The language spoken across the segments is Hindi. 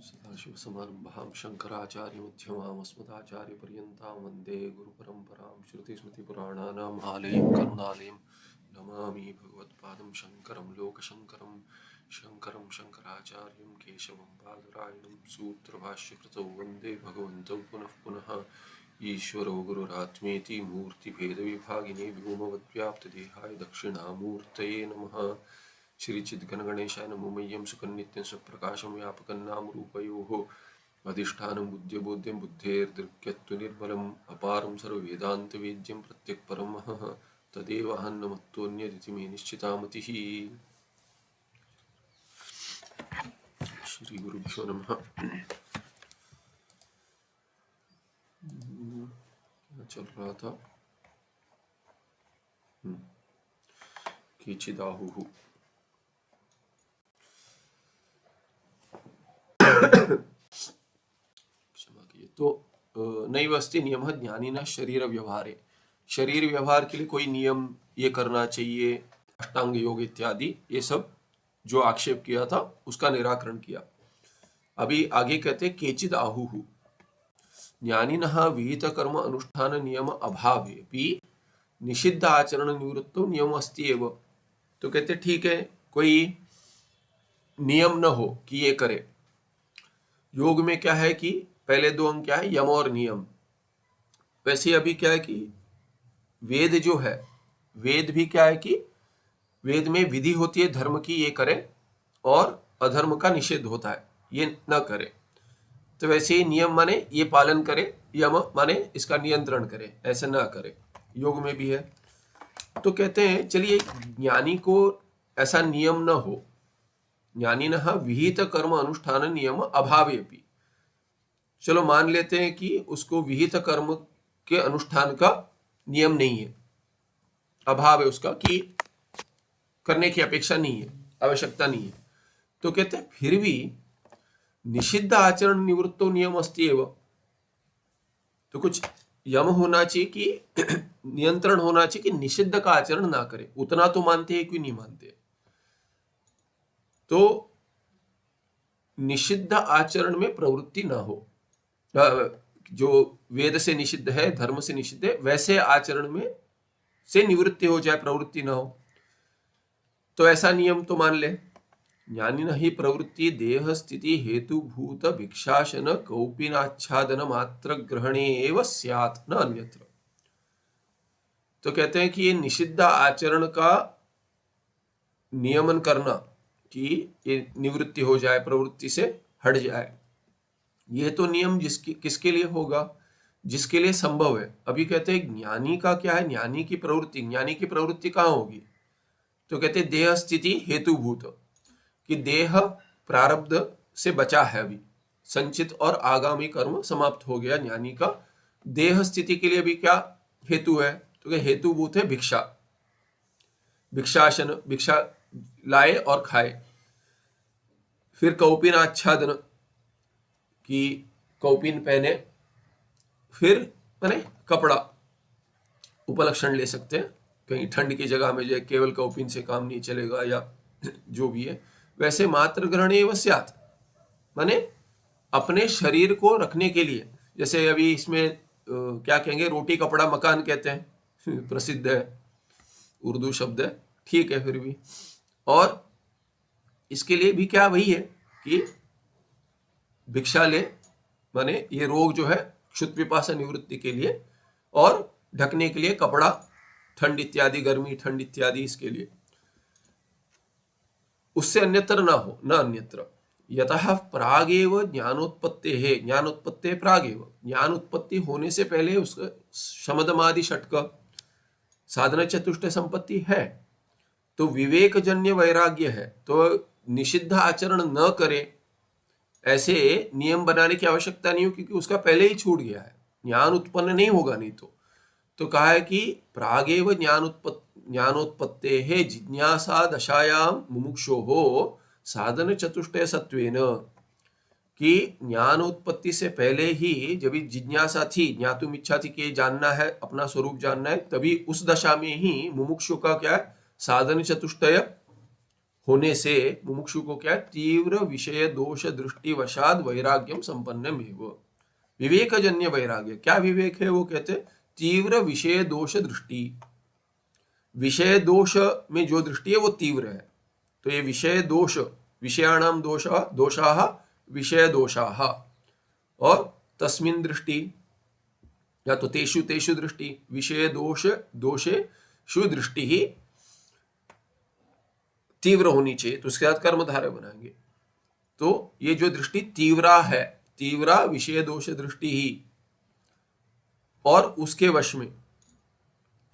सदाशिवसमारम्भां शङ्कराचार्यमध्यमाम् अस्मदाचार्यपर्यन्तां वन्दे गुरुपरम्परां श्रुतिस्मृतिपुराणानाम् आलयं करुणालयं नमामि भगवत्पादं शङ्करं लोकशङ्करं शङ्कराचार्यं केशवं बादरायणं सूत्रभाष्यकृतौ वन्दे भगवन्तौ पुनः पुनः ईश्वरो गुरुरात्मेति मूर्तिभेदविभागिने व्योमवद्व्याप्तदेहाय दक्षिणामूर्तये नमः। श्री चिद्गणगणेशाय नमो मह्यं सुखनित्यं स्वप्रकाशं व्यापकं नाम रूपयोः अधिष्ठानं बुद्ध्यबोध्यं बुद्धेर्दृक्यत्तु निर्मलम् अपारं सर्ववेदान्तवेद्यं प्रत्यक्परं महः तदेव अहं न मत्तोऽन्यदिति मे निश्चिता मतिः। श्री गुरुभ्यो नमः। क्या चल रहा था? केचिदाहुः क्षमा कीजिए। तो नैव अस्ति नियमः ज्ञानिनः शरीर व्यवहारे, शरीर व्यवहार के लिए कोई नियम ये करना चाहिए, अष्टांग योग इत्यादि, ये सब जो आक्षेप किया था उसका निराकरण किया। अभी आगे कहते केचिद आहुः ज्ञानिनः विहित कर्म अनुष्ठान नियम अभावेपि निषिद्ध आचरण निवृत्तो नियम अस्ति एव। तो कहते ठीक है, कोई नियम न हो कि ये करे। योग में क्या है कि पहले दो अंग क्या है, यम और नियम। वैसे अभी क्या है कि वेद जो है, वेद भी क्या है कि वेद में विधि होती है धर्म की, ये करे, और अधर्म का निषेध होता है, ये न करे। तो वैसे ही नियम माने ये पालन करे, यम माने इसका नियंत्रण करे, ऐसे ना करे। योग में भी है। तो कहते हैं चलिए ज्ञानी को ऐसा नियम न हो, ज्ञानिनः विहित कर्म अनुष्ठान नियम अभावेपि। चलो मान लेते हैं कि उसको विहित कर्म के अनुष्ठान का नियम नहीं है, अभाव है उसका, कि करने की अपेक्षा नहीं है, आवश्यकता नहीं है। तो कहते हैं फिर भी निषिद्ध आचरण निवृत्तो नियम अस्ति एव। तो कुछ यम होना चाहिए कि नियंत्रण होना चाहिए कि निषिद्ध का आचरण ना करे। उतना तो मानते हैं कि नहीं मानते। तो निषिद्ध आचरण में प्रवृत्ति ना हो, जो वेद से निषिद्ध है, धर्म से निषिद्ध है, वैसे आचरण में से निवृत्ति हो जाए, प्रवृत्ति ना हो। तो ऐसा नियम तो मान ले। ज्ञानिन ही प्रवृत्ति देह स्थिति हेतुभूत भिक्षासन कौपीनाच्छादन मात्र ग्रहणे एव स्यात् न अन्यत्र। तो कहते हैं कि ये निषिद्ध आचरण का नियमन करना, कि ये निवृत्ति हो जाए, प्रवृत्ति से हट जाए, ये तो नियम किसके लिए होगा? जिसके लिए संभव है। अभी कहते हैं ज्ञानी का क्या है, ज्ञानी की प्रवृत्ति कहाँ होगी? तो कहते हैं देह स्थिति हेतुभूत, कि देह प्रारब्ध से बचा है, अभी संचित और आगामी कर्म समाप्त हो गया ज्ञानी का। देह स्थिति के लिए भी क्या हेतु है? तो क्या हेतुभूत है? भिक्षा, भिक्षासन, भिक्षा लाए और खाए। फिर कौपीन आच्छादन, कि कौपीन पहने। फिर माने कपड़ा, उपलक्षण ले सकते हैं, कहीं ठंड की जगह में जो केवल कौपीन से काम नहीं चलेगा, या जो भी है। वैसे मात्र ग्रहण एव स्यात्, माने अपने शरीर को रखने के लिए। जैसे अभी इसमें क्या कहेंगे, रोटी कपड़ा मकान कहते हैं, प्रसिद्ध है, उर्दू शब्द है, ठीक है। फिर भी और इसके लिए भी क्या वही है कि भिक्षा ले, माने ये रोग जो है क्षुत पिपासा निवृत्ति के लिए, और ढकने के लिए कपड़ा, ठंड इत्यादि, गर्मी ठंड इत्यादि, इसके लिए। उससे अन्यत्र ना हो, न अन्यत्र। यतः प्रागेव ज्ञानोत्पत्तेः, ज्ञानोत्पत्ते प्रागेव, ज्ञान उत्पत्ति होने से पहले उसका शमदमादि षटक साधन चतुष्ट संपत्ति है। तो विवेक जन्य वैराग्य है, तो निषिद्ध आचरण न करे ऐसे नियम बनाने की आवश्यकता नहीं हो, क्योंकि उसका पहले ही छूट गया है, ज्ञान उत्पन्न नहीं होगा नहीं तो कहा है कि प्रागेव ज्ञानोत्पत्तेः जिज्ञासा दशायां मुमुक्षोः साधन चतुष्टय सत्वेन, कि ज्ञानोत्पत्ति से पहले ही जब जिज्ञासा थी, ज्ञातुम इच्छा थी कि जानना है, अपना स्वरूप जानना है, तभी उस दशा में ही मुमुक्षु का क्या है, साधन चतुष्टय होने से मुमुक्षु को क्या है, तीव्र विषय दोष दृष्टि वशाद वैराग्यम संपन्नमेव। विवेकजन्य वैराग्य, क्या विवेक है, वो कहते हैं तीव्र विषय दोष दृष्टि। विषय दोष में जो दृष्टि है वो तीव्र है, तो ये विषय दोष, विषयाणाम दोषाः विषय दोषाः, और तस्मिन् दृष्टि या तो तेषु तेषु दृष्टि, विषय दोष दोषे शु दृष्टि ही तीव्र होनी चाहिए, तो उसके साथ कर्मधारय बनाएंगे। तो ये जो दृष्टि तीव्रा है, तीव्रा विषय दोष दृष्टि ही, और उसके वश में,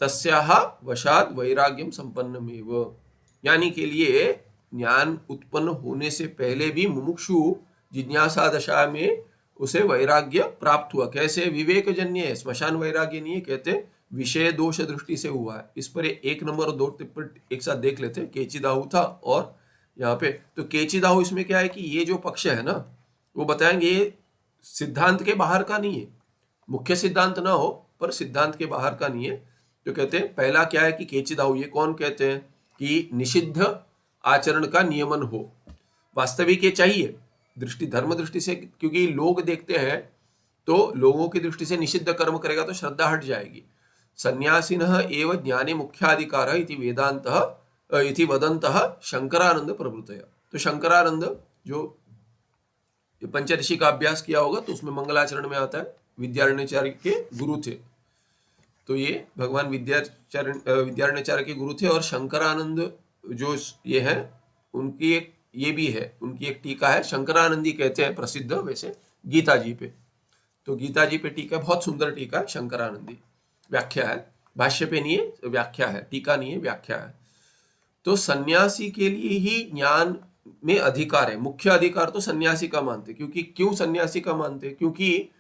तस्याह वशाद वैराग्यम संपन्नमेव, यानी के लिए ज्ञान उत्पन्न होने से पहले भी मुमुक्षु जिज्ञासा दशा में उसे वैराग्य प्राप्त हुआ। कैसे? विवेकजन्य है, श्मशान वैराग्य नहीं है, कहते विषय दोष दृष्टि से हुआ है। इस पर 1 नंबर और 2 टिप्पणी एक साथ देख लेते हैं। केचिदाहु था और यहाँ पे, तो केचिदाहु इसमें क्या है कि ये जो पक्ष है ना, वो बताएंगे ये सिद्धांत के बाहर का नहीं है, मुख्य सिद्धांत ना हो पर सिद्धांत के बाहर का नहीं है। तो कहते हैं पहला क्या है कि केचिदाहु, ये कौन कहते हैं कि निषिद्ध आचरण का नियमन हो, वास्तविक ये चाहिए दृष्टि, धर्म दृष्टि से, क्योंकि लोग देखते हैं तो लोगों की दृष्टि से निषिद्ध कर्म करेगा तो श्रद्धा हट जाएगी। सन्यासिनः एव ज्ञाने मुख्याधिकारः इति वेदान्तः इति वदन्तः शंकरानंद प्रभृतय। तो शंकरानंद जो पंचदशी का अभ्यास किया होगा तो उसमें मंगलाचरण में आता है, विद्यारण्यचार्य के गुरु थे, तो ये भगवान विद्यारण्यचार्य के गुरु थे। और शंकरानंद जो ये है, उनकी एक ये भी है, उनकी एक टीका है, शंकरानंदी कहते हैं प्रसिद्ध वैसे गीता जी पे, तो गीता जी पे टीका, बहुत सुंदर टीका है शंकरानंदी, व्याख्या है, भाष्य पे नहीं है, व्याख्या है, टीका नहीं है, व्याख्या है। तो सन्यासी के लिए ही ज्ञान में अधिकार है, मुख्य अधिकार तो सन्यासी का मानते, क्योंकि क्यों सन्यासी का मानते, क्योंकि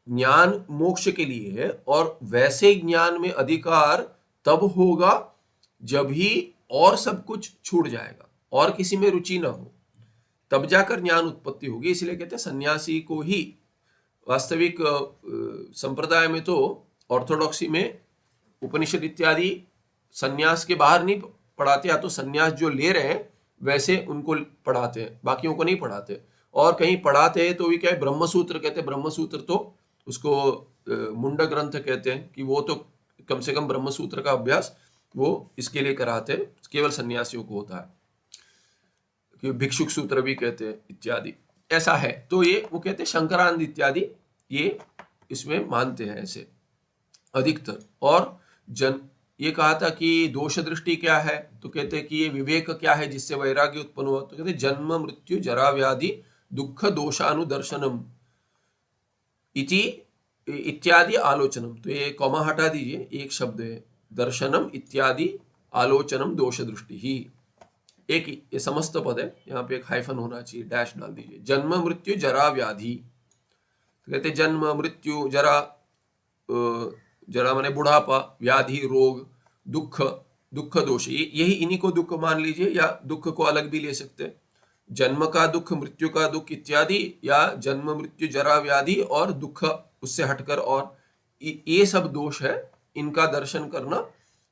ज्ञान मोक्ष के लिए है, और वैसे ज्ञान में अधिकार तब होगा जब ही और सब कुछ छूट जाएगा और किसी में रुचि ना हो, तब जाकर ज्ञान उत्पत्ति होगी। इसलिए कहते हैं सन्यासी को ही, वास्तविक संप्रदाय में तो ऑर्थोडॉक्सी में उपनिषद इत्यादि सन्यास के बाहर नहीं पढ़ाते, या तो सन्यास जो ले रहे हैं वैसे उनको पढ़ाते हैं, बाकियों को नहीं पढ़ाते। और कहीं पढ़ाते हैं तो भी क्या है, ब्रह्मसूत्र कहते हैं, ब्रह्मसूत्र तो उसको मुंडक ग्रंथ कहते हैं, कि वो तो कम से कम ब्रह्मसूत्र का अभ्यास वो इसके लिए कराते हैं, केवल सन्यासियों को होता है, कि भिक्षुक सूत्र भी कहते हैं इत्यादि, ऐसा है। तो ये वो कहते हैं शंकरानंद इत्यादि ये इसमें मानते हैं ऐसे अधिकतर। और ये कहा था कि दोष दृष्टि क्या है, तो कहते हैं कि ये विवेक क्या है जिससे वैराग्य उत्पन्न हुआ, तो कहते हैं जन्म मृत्यु जरा व्याधि दुख दोषानुदर्शनम इति इत्यादि आलोचनम। तो ये कॉमा हटा दीजिए, एक शब्द है, दर्शनम इत्यादि आलोचनम दोष दृष्टि ही, एक ये समस्त पद है, यहाँ पे एक हाइफन होना चाहिए, डैश डाल दीजिए। जन्म मृत्यु जरा व्याधि, तो कहते हैं जन्म मृत्यु जरा, जरा माने बुढ़ापा, व्याधि रोग, दुख, दुख दोष, यही इन्हीं को दुख मान लीजिए, या दुख को अलग भी ले सकते हैं, जन्म का दुख, मृत्यु का दुख इत्यादि, या जन्म मृत्यु जरा व्याधि और दुख उससे हटकर, और ये सब दोष है, इनका दर्शन करना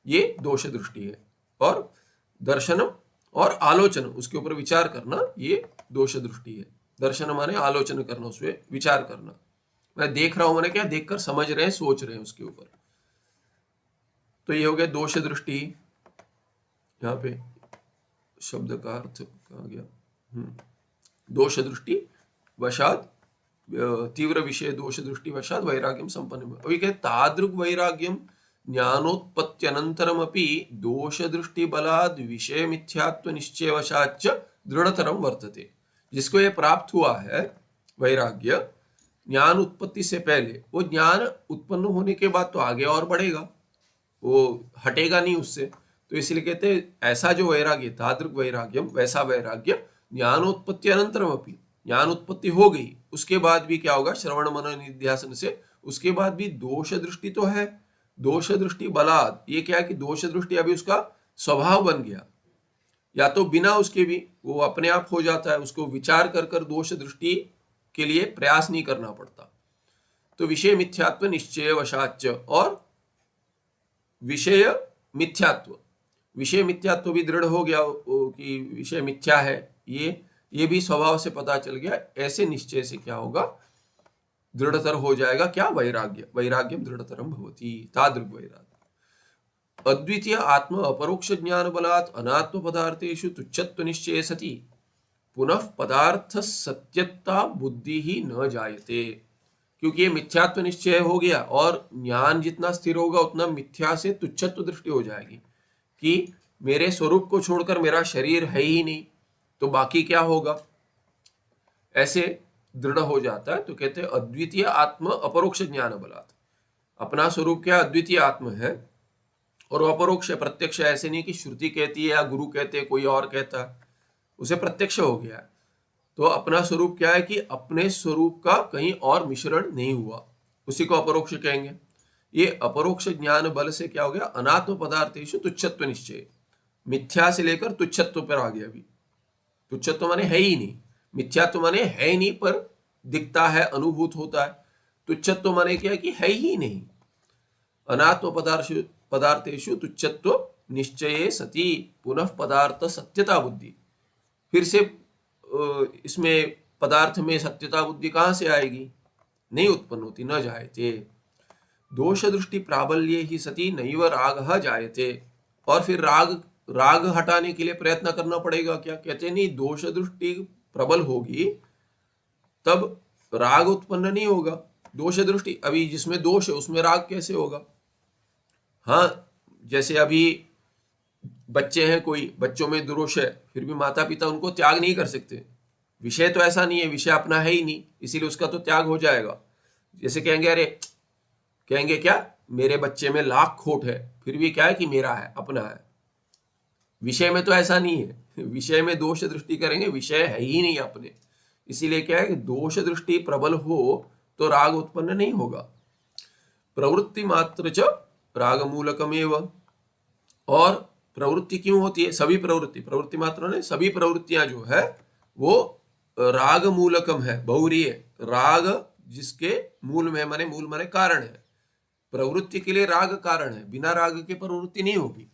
ये दोष दृष्टि है। और दर्शनम और आलोचन, उसके ऊपर विचार करना, ये दोष दृष्टि है। दर्शन माने आलोचना करना, उसमें विचार करना, मैं देख रहा हूं, मैंने क्या देख कर समझ रहे हैं, सोच रहे हैं उसके ऊपर, तो ये हो गया दोष दृष्टि। यहाँ पे शब्द का अर्थ कहा गया, दोष दृष्टि वशाद, तीव्र विषय दोष दृष्टि वशाद वैराग्यम संपन्न। अभी कहते तादृग वैराग्यम ज्ञानोत्पत्त्यनंतरमपि दोष दृष्टि बलाद विषय मिथ्यात्व निश्चय वशाच दृढ़तरम वर्तते। जिसको ये प्राप्त हुआ है वैराग्य ज्ञान उत्पत्ति से पहले, वो ज्ञान उत्पन्न होने के बाद तो आगे और बढ़ेगा, वो हटेगा नहीं उससे, तो इसलिए कहते हैं ऐसा जो वैराग्य, तादृग वैराग्यम, वैसा वैराग्य ज्ञानोत्पत्ति अनंतरम अपनी, ज्ञान उत्पत्ति हो गई उसके बाद भी क्या होगा, श्रवण मनन निध्यासन से, उसके बाद भी दोष दृष्टि तो है, दोष दृष्टि बलाद, ये क्या है कि दोष दृष्टि अभी उसका स्वभाव बन गया, या तो बिना उसके भी वो अपने आप हो जाता है, उसको विचार कर कर दोष दृष्टि के लिए प्रयास नहीं करना पड़ता। तो विषय मिथ्यात्व निश्चय वशाच, और विषय मिथ्यात्व, विषय मिथ्यात्व भी दृढ़ हो गया कि विषय मिथ्या है, ये भी स्वभाव से पता चल गया। ऐसे निश्चय से क्या होगा, दृढ़तर हो जाएगा क्या, वैराग्य, वैराग्यम दृढ़तरम भवति, तादृग वैराग्य। अद्वितीय आत्म अपरोक्ष ज्ञान बलात् अनात्म पदार्थेषु तुच्छत्व निश्चय सति पुनः पदार्थ सत्यता बुद्धि ही न जायते। क्योंकि ये मिथ्यात्व निश्चय हो गया और ज्ञान जितना स्थिर होगा उतना मिथ्या से तुच्छत्व दृष्टि हो जाएगी कि मेरे स्वरूप को छोड़कर मेरा शरीर है ही नहीं, तो बाकी क्या होगा, ऐसे दृढ़ हो जाता है। तो कहते हैं अद्वितीय आत्म अपरोक्ष ज्ञान बलात्, अपना स्वरूप क्या, अद्वितीय आत्म है और अपरोक्ष प्रत्यक्ष, ऐसे नहीं कि श्रुति कहती है या गुरु कहते हैं कोई और कहता है, उसे प्रत्यक्ष हो गया। तो अपना स्वरूप क्या है कि अपने स्वरूप का कहीं और मिश्रण नहीं हुआ, उसी को अपरोक्ष कहेंगे। ये अपरोक्ष ज्ञान बल से क्या हो गया, अनात्म पदार्थेषु तुच्छत्व निश्चय, मिथ्या से लेकर तुच्छत्व पर आ गया। अभी तुच्छत्व माने है ही नहीं, मिथ्यात्व माने है ही नहीं पर दिखता है, अनुभूत होता है। तुच्छत्व माने क्या है कि है ही नहीं। अनात्म पदार्थेषु तुच्छत्व निश्चये सति पुनः पदार्थ सत्यता बुद्धि। फिर से इसमें पदार्थ में सत्यता बुद्धि कहां से आएगी, नहीं उत्पन्न होती, न जायते। दोष दृष्टि प्राबल्य ही सति नैव राग जायते। और फिर राग हटाने के लिए प्रयत्न करना पड़ेगा क्या, कहते नहीं, दोष दृष्टि प्रबल होगी तब राग उत्पन्न नहीं होगा। दोष दृष्टि, अभी जिसमें दोष है उसमें राग कैसे होगा। हाँ, जैसे अभी बच्चे हैं, कोई बच्चों में दोष है, फिर भी माता पिता उनको त्याग नहीं कर सकते। विषय तो ऐसा नहीं है, विषय अपना है ही नहीं, इसीलिए उसका तो त्याग हो जाएगा। जैसे कहेंगे, अरे कहेंगे क्या, मेरे बच्चे में लाख खोट है, फिर भी क्या है कि मेरा है, अपना है। विषय में तो ऐसा नहीं है, विषय में दोष दृष्टि करेंगे, विषय है ही नहीं अपने, इसीलिए क्या है कि दोष दृष्टि प्रबल हो तो राग उत्पन्न नहीं होगा। प्रवृत्ति मात्र च राग मूलकमेव। और प्रवृत्ति क्यों होती है, सभी प्रवृत्ति मात्र ने सभी प्रवृत्तियां जो है वो राग मूलकम है, बहुरी है। राग जिसके मूल में, माने मूल माने कारण है। प्रवृत्ति के लिए राग कारण है, बिना राग के प्रवृत्ति नहीं होगी।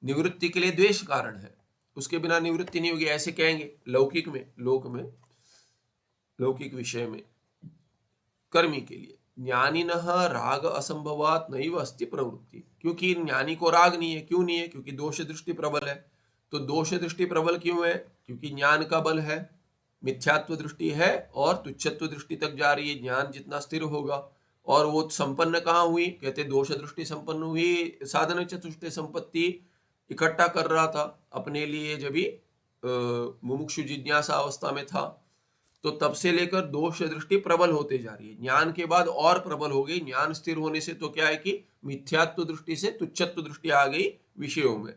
निवृत्ति के लिए द्वेष कारण है, उसके बिना निवृत्ति नहीं होगी। ऐसे कहेंगे लौकिक में, लौकिक विषय में कर्मी के लिए ज्ञानिनः राग असंभवात नैव अस्ति प्रवृत्ति। क्योंकि ज्ञानी को राग नहीं है, क्यों नहीं है, क्योंकि दोष दृष्टि प्रबल है। तो दोष दृष्टि प्रबल क्यों है, क्योंकि ज्ञान का बल है, मिथ्यात्व दृष्टि है और तुच्छत्व दृष्टि तक जा रही है। ज्ञान जितना स्थिर होगा, और वो संपन्न कहाँ हुई, कहते दोष दृष्टि संपन्न हुई, साधन चतुष्टय संपत्ति इकट्ठा कर रहा था अपने लिए, जब भी मुमुक्षु जिज्ञासा अवस्था में था, तो तब से लेकर दोष दृष्टि प्रबल होते जा रही है। ज्ञान के बाद और प्रबल हो गई। ज्ञान स्थिर होने से तो क्या है कि मिथ्यात्व दृष्टि से तुच्छत्व दृष्टि आ गई विषयों में।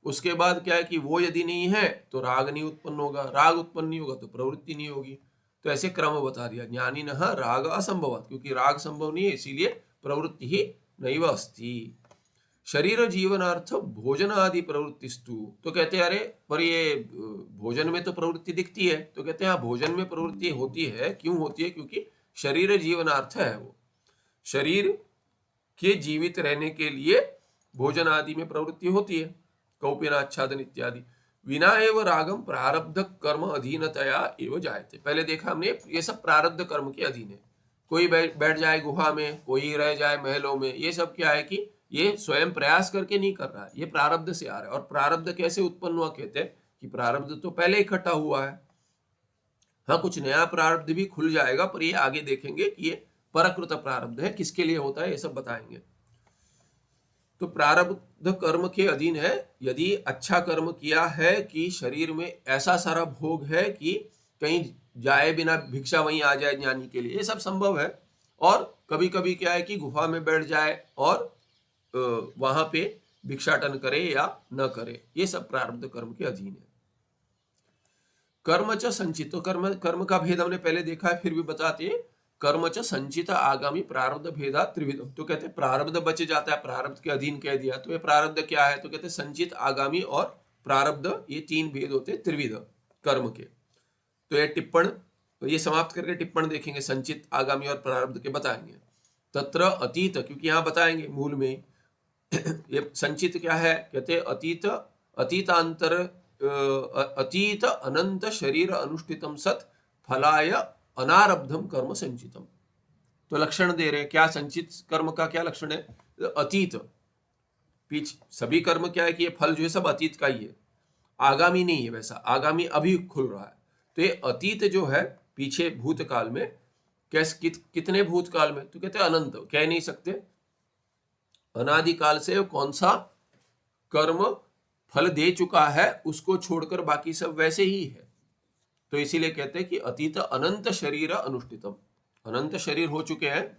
उसके बाद क्या है कि वो यदि नहीं है तो राग नहीं उत्पन्न होगा, राग उत्पन्न नहीं होगा तो प्रवृत्ति नहीं होगी। तो ऐसे क्रम बता दिया, ज्ञानी न राग असंभव, क्योंकि राग संभव नहीं है इसीलिए प्रवृत्ति ही नैव अस्ति। शरीर जीवनार्थ भोजन आदि प्रवृत्तिस्तु। तो कहते हैं अरे पर ये भोजन में तो प्रवृत्ति दिखती है, तो कहते हैं हाँ, भोजन में प्रवृत्ति होती है। क्यों होती है, क्योंकि शरीर जीवनार्थ है, वो शरीर के जीवित रहने के लिए भोजन आदि में प्रवृत्ति होती है, कौपीनाच्छादन इत्यादि। विना एव रागम प्रारब्ध कर्म अधीनतया एव जायते। पहले देखा हमने, ये सब प्रारब्ध कर्म के अधीन है। कोई बैठ जाए गुहा में, कोई रह जाए महलों में, ये सब क्या है कि ये स्वयं प्रयास करके नहीं कर रहा है, ये प्रारब्ध से आ रहा है। और प्रारब्ध कैसे उत्पन्न हुआ, कहते हैं कि प्रारब्ध तो पहले इकट्ठा हुआ है। हाँ, कुछ नया प्रारब्ध भी खुल जाएगा, पर ये आगे देखेंगे कि ये परकृत प्रारब्ध है, किसके लिए होता है, ये सब बताएंगे। तो प्रारब्ध कर्म के अधीन है। यदि अच्छा कर्म किया है कि शरीर में ऐसा सारा भोग है कि कहीं जाए बिना भिक्षा वहीं आ जाए ज्ञानी के लिए, ये सब संभव है। और कभी कभी क्या है कि गुफा में बैठ जाए और वहां पे भिक्षाटन करे या न करे, ये सब प्रारब्ध कर्म के अधीन है। कर्म च संचित, तो कर्म का भेद हमने पहले देखा है, फिर भी बताते हैं। कर्म च संचित आगामी प्रारब्ध भेदा त्रिविध। तो कहते हैं प्रारब्ध बच जाता है, प्रारब्ध के अधीन कह दिया, तो ये प्रारब्ध क्या है, तो कहते हैं संचित, आगामी और प्रारब्ध, ये तीन भेद होते हैं त्रिविध कर्म के। तो ये टिप्पण, ये समाप्त करके टिप्पण देखेंगे, संचित, आगामी और प्रारब्ध के बताएंगे। तत्र अतीत, क्योंकि यहाँ बताएंगे मूल में ये संचित क्या है? कहते अतीत अतीतांतर अतीत अनंत शरीर अनुष्ठितम सत फलाय अनारब्धम कर्म संचितम। तो लक्षण दे रहे हैं क्या? संचित कर्म का क्या लक्षण है? अतीत, सभी कर्म क्या है कि ये फल जो है सब अतीत का ही है, आगामी नहीं है। वैसा आगामी अभी खुल रहा है। तो ये अतीत जो है पीछे भूतकाल में, कितने भूतकाल में? तो कहते अनंत, कह नहीं सकते। अनादिकाल से कौन सा कर्म फल दे चुका है उसको छोड़कर बाकी सब वैसे ही है। तो इसीलिए कहते हैं कि अतीत अनंत शरीर अनुष्ठितम, अनंत शरीर हो चुके हैं,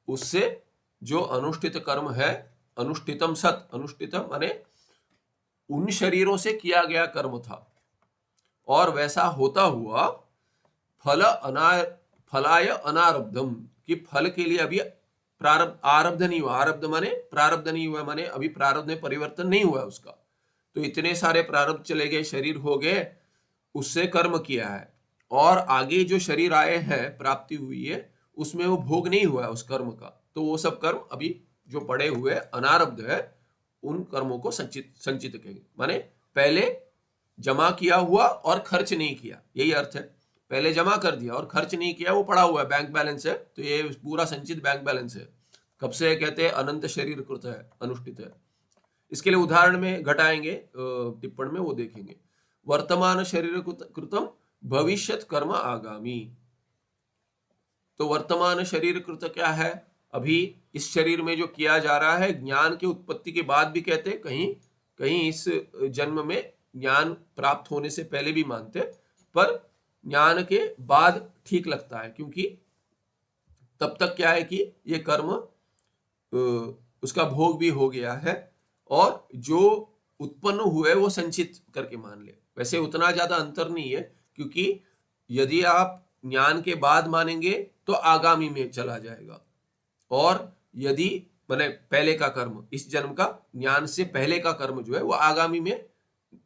उससे जो अनुष्ठित कर्म है, अनुष्ठितम सत, अनुष्ठितम माने उन शरीरों से किया गया कर्म था और वैसा होता हुआ फलाय अनारब्धम, कि फल के लिए अभी प्रारब्ध आरब्ध नहीं हुआ। आरब्ध माने प्रारब्ध नहीं हुआ, माने अभी प्रारब्ध में परिवर्तन नहीं हुआ उसका। तो इतने सारे प्रारब्ध चले गए, शरीर हो गए, उससे कर्म किया है और आगे जो शरीर आए हैं, प्राप्ति हुई है, उसमें वो भोग नहीं हुआ है उस कर्म का। तो वो सब कर्म अभी जो पड़े हुए अनारब्ध है, उन कर्मों को संचित कहेंगे। माने पहले जमा किया हुआ और खर्च नहीं किया, यही अर्थ है। पहले जमा कर दिया और खर्च नहीं किया, वो पड़ा हुआ है, बैंक बैलेंस है। तो ये पूरा संचित बैंक बैलेंस है। कब से कहते हैं? अनंत शरीर कृत है, अनुष्ठित है। इसके लिए उदाहरण में घटाएंगे, टिप्पण में वो देखेंगे। वर्तमान शरीर कृतम भविष्यत कर्म आगामी। तो वर्तमान शरीर कृत क्या है? अभी इस शरीर में जो किया जा रहा है, ज्ञान की उत्पत्ति के बाद भी कहते हैं, कहीं कहीं इस जन्म में ज्ञान प्राप्त होने से पहले भी मानते, पर ज्ञान के बाद ठीक लगता है, क्योंकि तब तक क्या है कि ये कर्म उसका भोग भी हो गया है और जो उत्पन्न हुए वो संचित करके मान ले। वैसे उतना ज्यादा अंतर नहीं है, क्योंकि यदि आप ज्ञान के बाद मानेंगे तो आगामी में चला जाएगा, और यदि मैंने पहले का कर्म, इस जन्म का ज्ञान से पहले का कर्म जो है वो आगामी में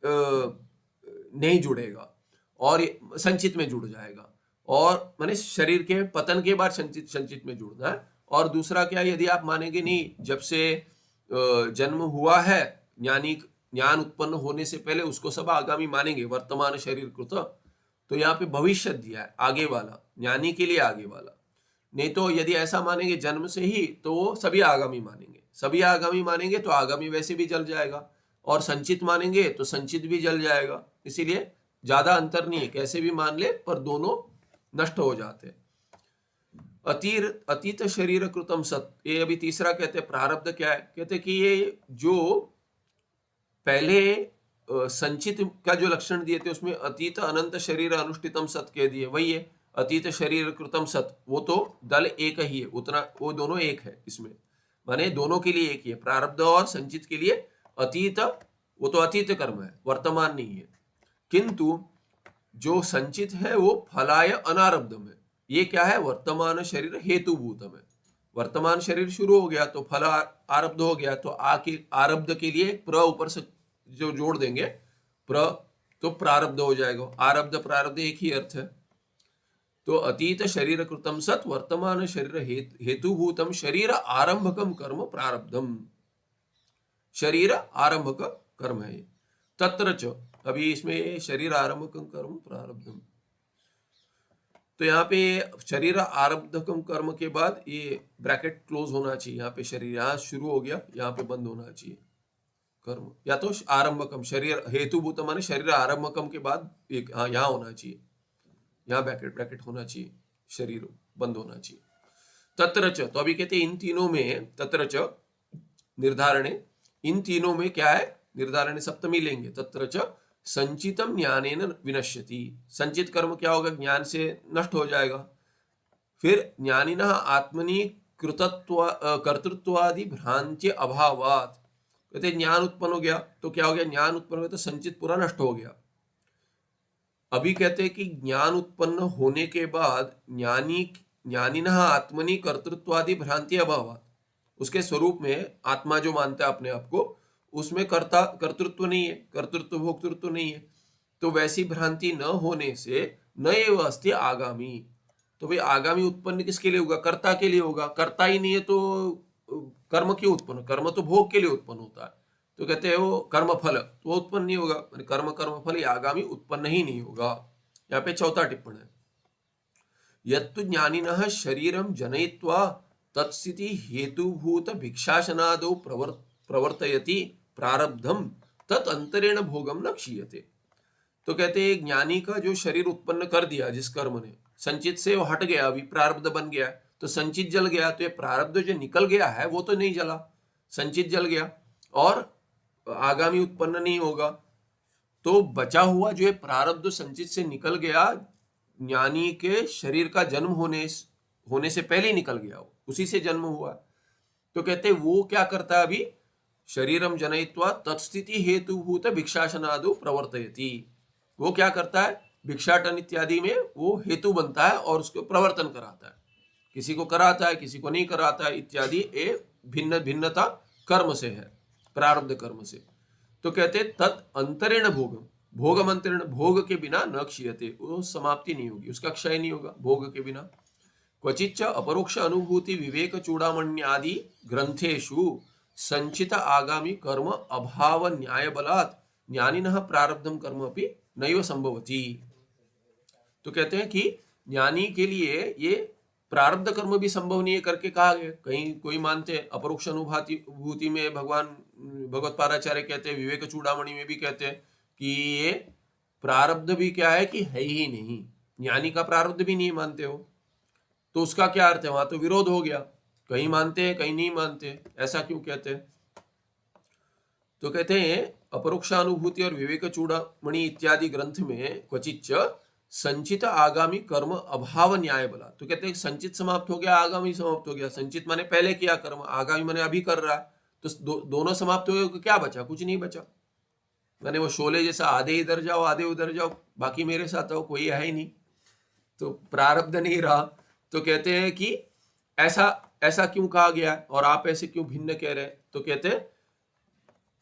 नहीं जुड़ेगा और संचित में जुड़ जाएगा। और माने शरीर के पतन के बाद संचित में जुड़ना है। और दूसरा क्या, यदि आप मानेंगे नहीं, जब से जन्म हुआ है, ज्ञान उत्पन्न होने से पहले उसको सब आगामी मानेंगे, वर्तमान शरीर कृत। तो यहाँ पे भविष्य दिया है, आगे वाला, ज्ञानी के लिए आगे वाला। नहीं तो यदि ऐसा मानेंगे जन्म से ही, तो वो सभी आगामी मानेंगे। सभी आगामी मानेंगे तो आगामी वैसे भी जल जाएगा, और संचित मानेंगे तो संचित भी जल जाएगा। इसीलिए ज्यादा अंतर नहीं है, कैसे भी मान ले, पर दोनों नष्ट हो जाते हैं। अतीत शरीर कृतम सत, ये अभी तीसरा कहते हैं। प्रारब्ध क्या है? कहते कि ये जो पहले संचित का जो लक्षण दिए थे, उसमें अतीत अनंत शरीर अनुष्ठितम सत कह दिए, वही है अतीत शरीर कृतम सत। वो तो दल एक ही है, उतना वो दोनों एक है इसमें, माने दोनों के लिए एक ही है। प्रारब्ध और संचित के लिए अतीत, वो तो अतीत कर्म है, वर्तमान नहीं है। किंतु जो संचित है वो फलाय अनारब्धम है। ये क्या है? वर्तमान शरीर हेतुभूतम है। वर्तमान शरीर शुरू हो गया तो फल आरब्ध हो गया, तो आरब्ध के लिए प्र ऊपर से जो जोड़ देंगे, प्र, तो प्रारब्ध हो जाएगा। आरब्ध प्रारब्ध एक ही अर्थ है। तो अतीत शरीर कृतम सत वर्तमान शरीर हेतुभूतम शरीर आरंभकम कर्म प्रारब्धम। शरीर आरंभक कर्म है। तत्र च, अभी इसमें शरीर आरंभकम कर्म प्रारब्धम, तो यहाँ पे शरीर आरब्धकम कर्म के बाद ये ब्रैकेट क्लोज होना चाहिए। यहाँ पे शरीर, यहाँ शुरू हो गया, यहाँ पे बंद होना चाहिए कर्म, या तो आरंभकम शरीर हेतुभूत माने शरीर आरंभकम के बाद एक यहाँ होना चाहिए, यहाँ ब्रैकेट होना चाहिए, शरीर बंद होना चाहिए। तत्र च, तो अभी कहते इन तीनों में, तत्र च निर्धारणे, इन तीनों में क्या है? निर्धारणे सप्तमी लेंगे। तत्र च संचितम ज्ञानेन विनश्यति, संचित कर्म क्या होगा? ज्ञान से नष्ट हो जाएगा। फिर ज्ञानिनः आत्मनि कर्तृत्वादि भ्रांति अभावात, कहते ज्ञान उत्पन्न हो गया तो क्या हो गया? ज्ञान उत्पन्न हो गया तो संचित पूरा नष्ट हो गया। अभी कहते हैं कि ज्ञान उत्पन्न होने के बाद ज्ञानिनः आत्मनि कर्तृत्वादि भ्रांति अभावात, उसके स्वरूप में आत्मा जो मानता है अपने आप को, उसमें कर्तृत्व नहीं है, कर्तृत्व भोक्तृत्व नहीं है। तो वैसी भ्रांति न होने से न एव अस्ति आगामी, तो भाई आगामी उत्पन्न किसके लिए होगा? कर्ता के लिए होगा। कर्ता ही नहीं है तो कर्म क्यों उत्पन्न, कर्म तो भोग के लिए उत्पन्न होता है, तो कहते हैं वो कर्म फल तो वो उत्पन्न नहीं होगा, कर्म कर्म फल ये आगामी उत्पन्न ही नहीं होगा। यहाँ पे चौथा टिप्पण है, यत्तु ज्ञानिनः शरीरम जनयित्वा तत्स्थिति हेतुभूत भिक्षाशनादौ प्रवर्तयति प्रारब्धम तत् अंतरेण भोगम न क्षीयते। तो कहते हैं ज्ञानी का जो शरीर उत्पन्न कर दिया जिस कर्म ने, संचित से वो हट गया, अभी प्रारब्ध बन गया, तो संचित जल गया, तो ये प्रारब्ध जो निकल गया है वो तो नहीं जला, संचित जल गया और आगामी उत्पन्न नहीं होगा, तो बचा हुआ जो है प्रारब्ध संचित से निकल गया, ज्ञानी के शरीर का जन्म होने से पहले ही निकल गया, उसी से जन्म हुआ। तो कहते वो क्या करता है, अभी शरीरम जनयित्वा तत्स्थिति हेतुभूत भिक्षाशनादौ प्रवर्तयति, वो क्या करता है, भिक्षाटन इत्यादि में वो हेतु बनता है और उसको प्रवर्तन कराता है, किसी को कराता है किसी को नहीं कराता है इत्यादि, ये भिन्न भिन्नता कर्म से है, प्रारब्ध कर्म से। तो कहते तत् अंतरेण भोगम, भोगम अंतरेण, भोग के बिना न क्षीयते, वो समाप्ति नहीं होगी, उसका क्षय नहीं होगा भोग के बिना। क्वचिच्च अपरोक्ष अनुभूति विवेक चूड़ामण्यादि ग्रंथेषु संचित आगामी कर्म अभाव न्याय बलात् ज्ञानिनः प्रारब्धम कर्म अपि नैव संभवति। तो कहते हैं कि ज्ञानी के लिए ये प्रारब्ध कर्म भी संभव नहीं है करके कहा गया। कहीं कोई मानते हैं अपरोक्ष अनुभूति में भगवान भगवत पाराचार्य कहते हैं, विवेक चूड़ामणि में भी कहते हैं कि ये प्रारब्ध भी क्या है कि है ही नहीं, ज्ञानी का प्रारब्ध भी नहीं मानते हो, तो उसका क्या अर्थ है, वहां तो विरोध हो गया, कहीं मानते हैं कहीं नहीं मानते, ऐसा क्यों कहते हैं। तो कहते हैं अपरोक्षानुभूति और विवेक चूड़ामणि इत्यादि ग्रंथ में क्वचिच्च संचित आगामी कर्म अभाव न्याय बला, तो कहते हैं संचित समाप्त हो गया आगामी समाप्त हो गया, संचित माने पहले किया कर्म, आगामी माने अभी कर रहा है, तो दोनों समाप्त हो गए, तो क्या बचा, कुछ नहीं बचा, माने वो शोले जैसा आधे इधर जाओ आधे उधर जाओ, बाकी मेरे साथ आओ, कोई है ही नहीं, तो प्रारब्ध नहीं रहा। तो कहते हैं कि ऐसा ऐसा क्यों कहा गया और आप ऐसे क्यों भिन्न कह रहे हैं, तो कहते हैं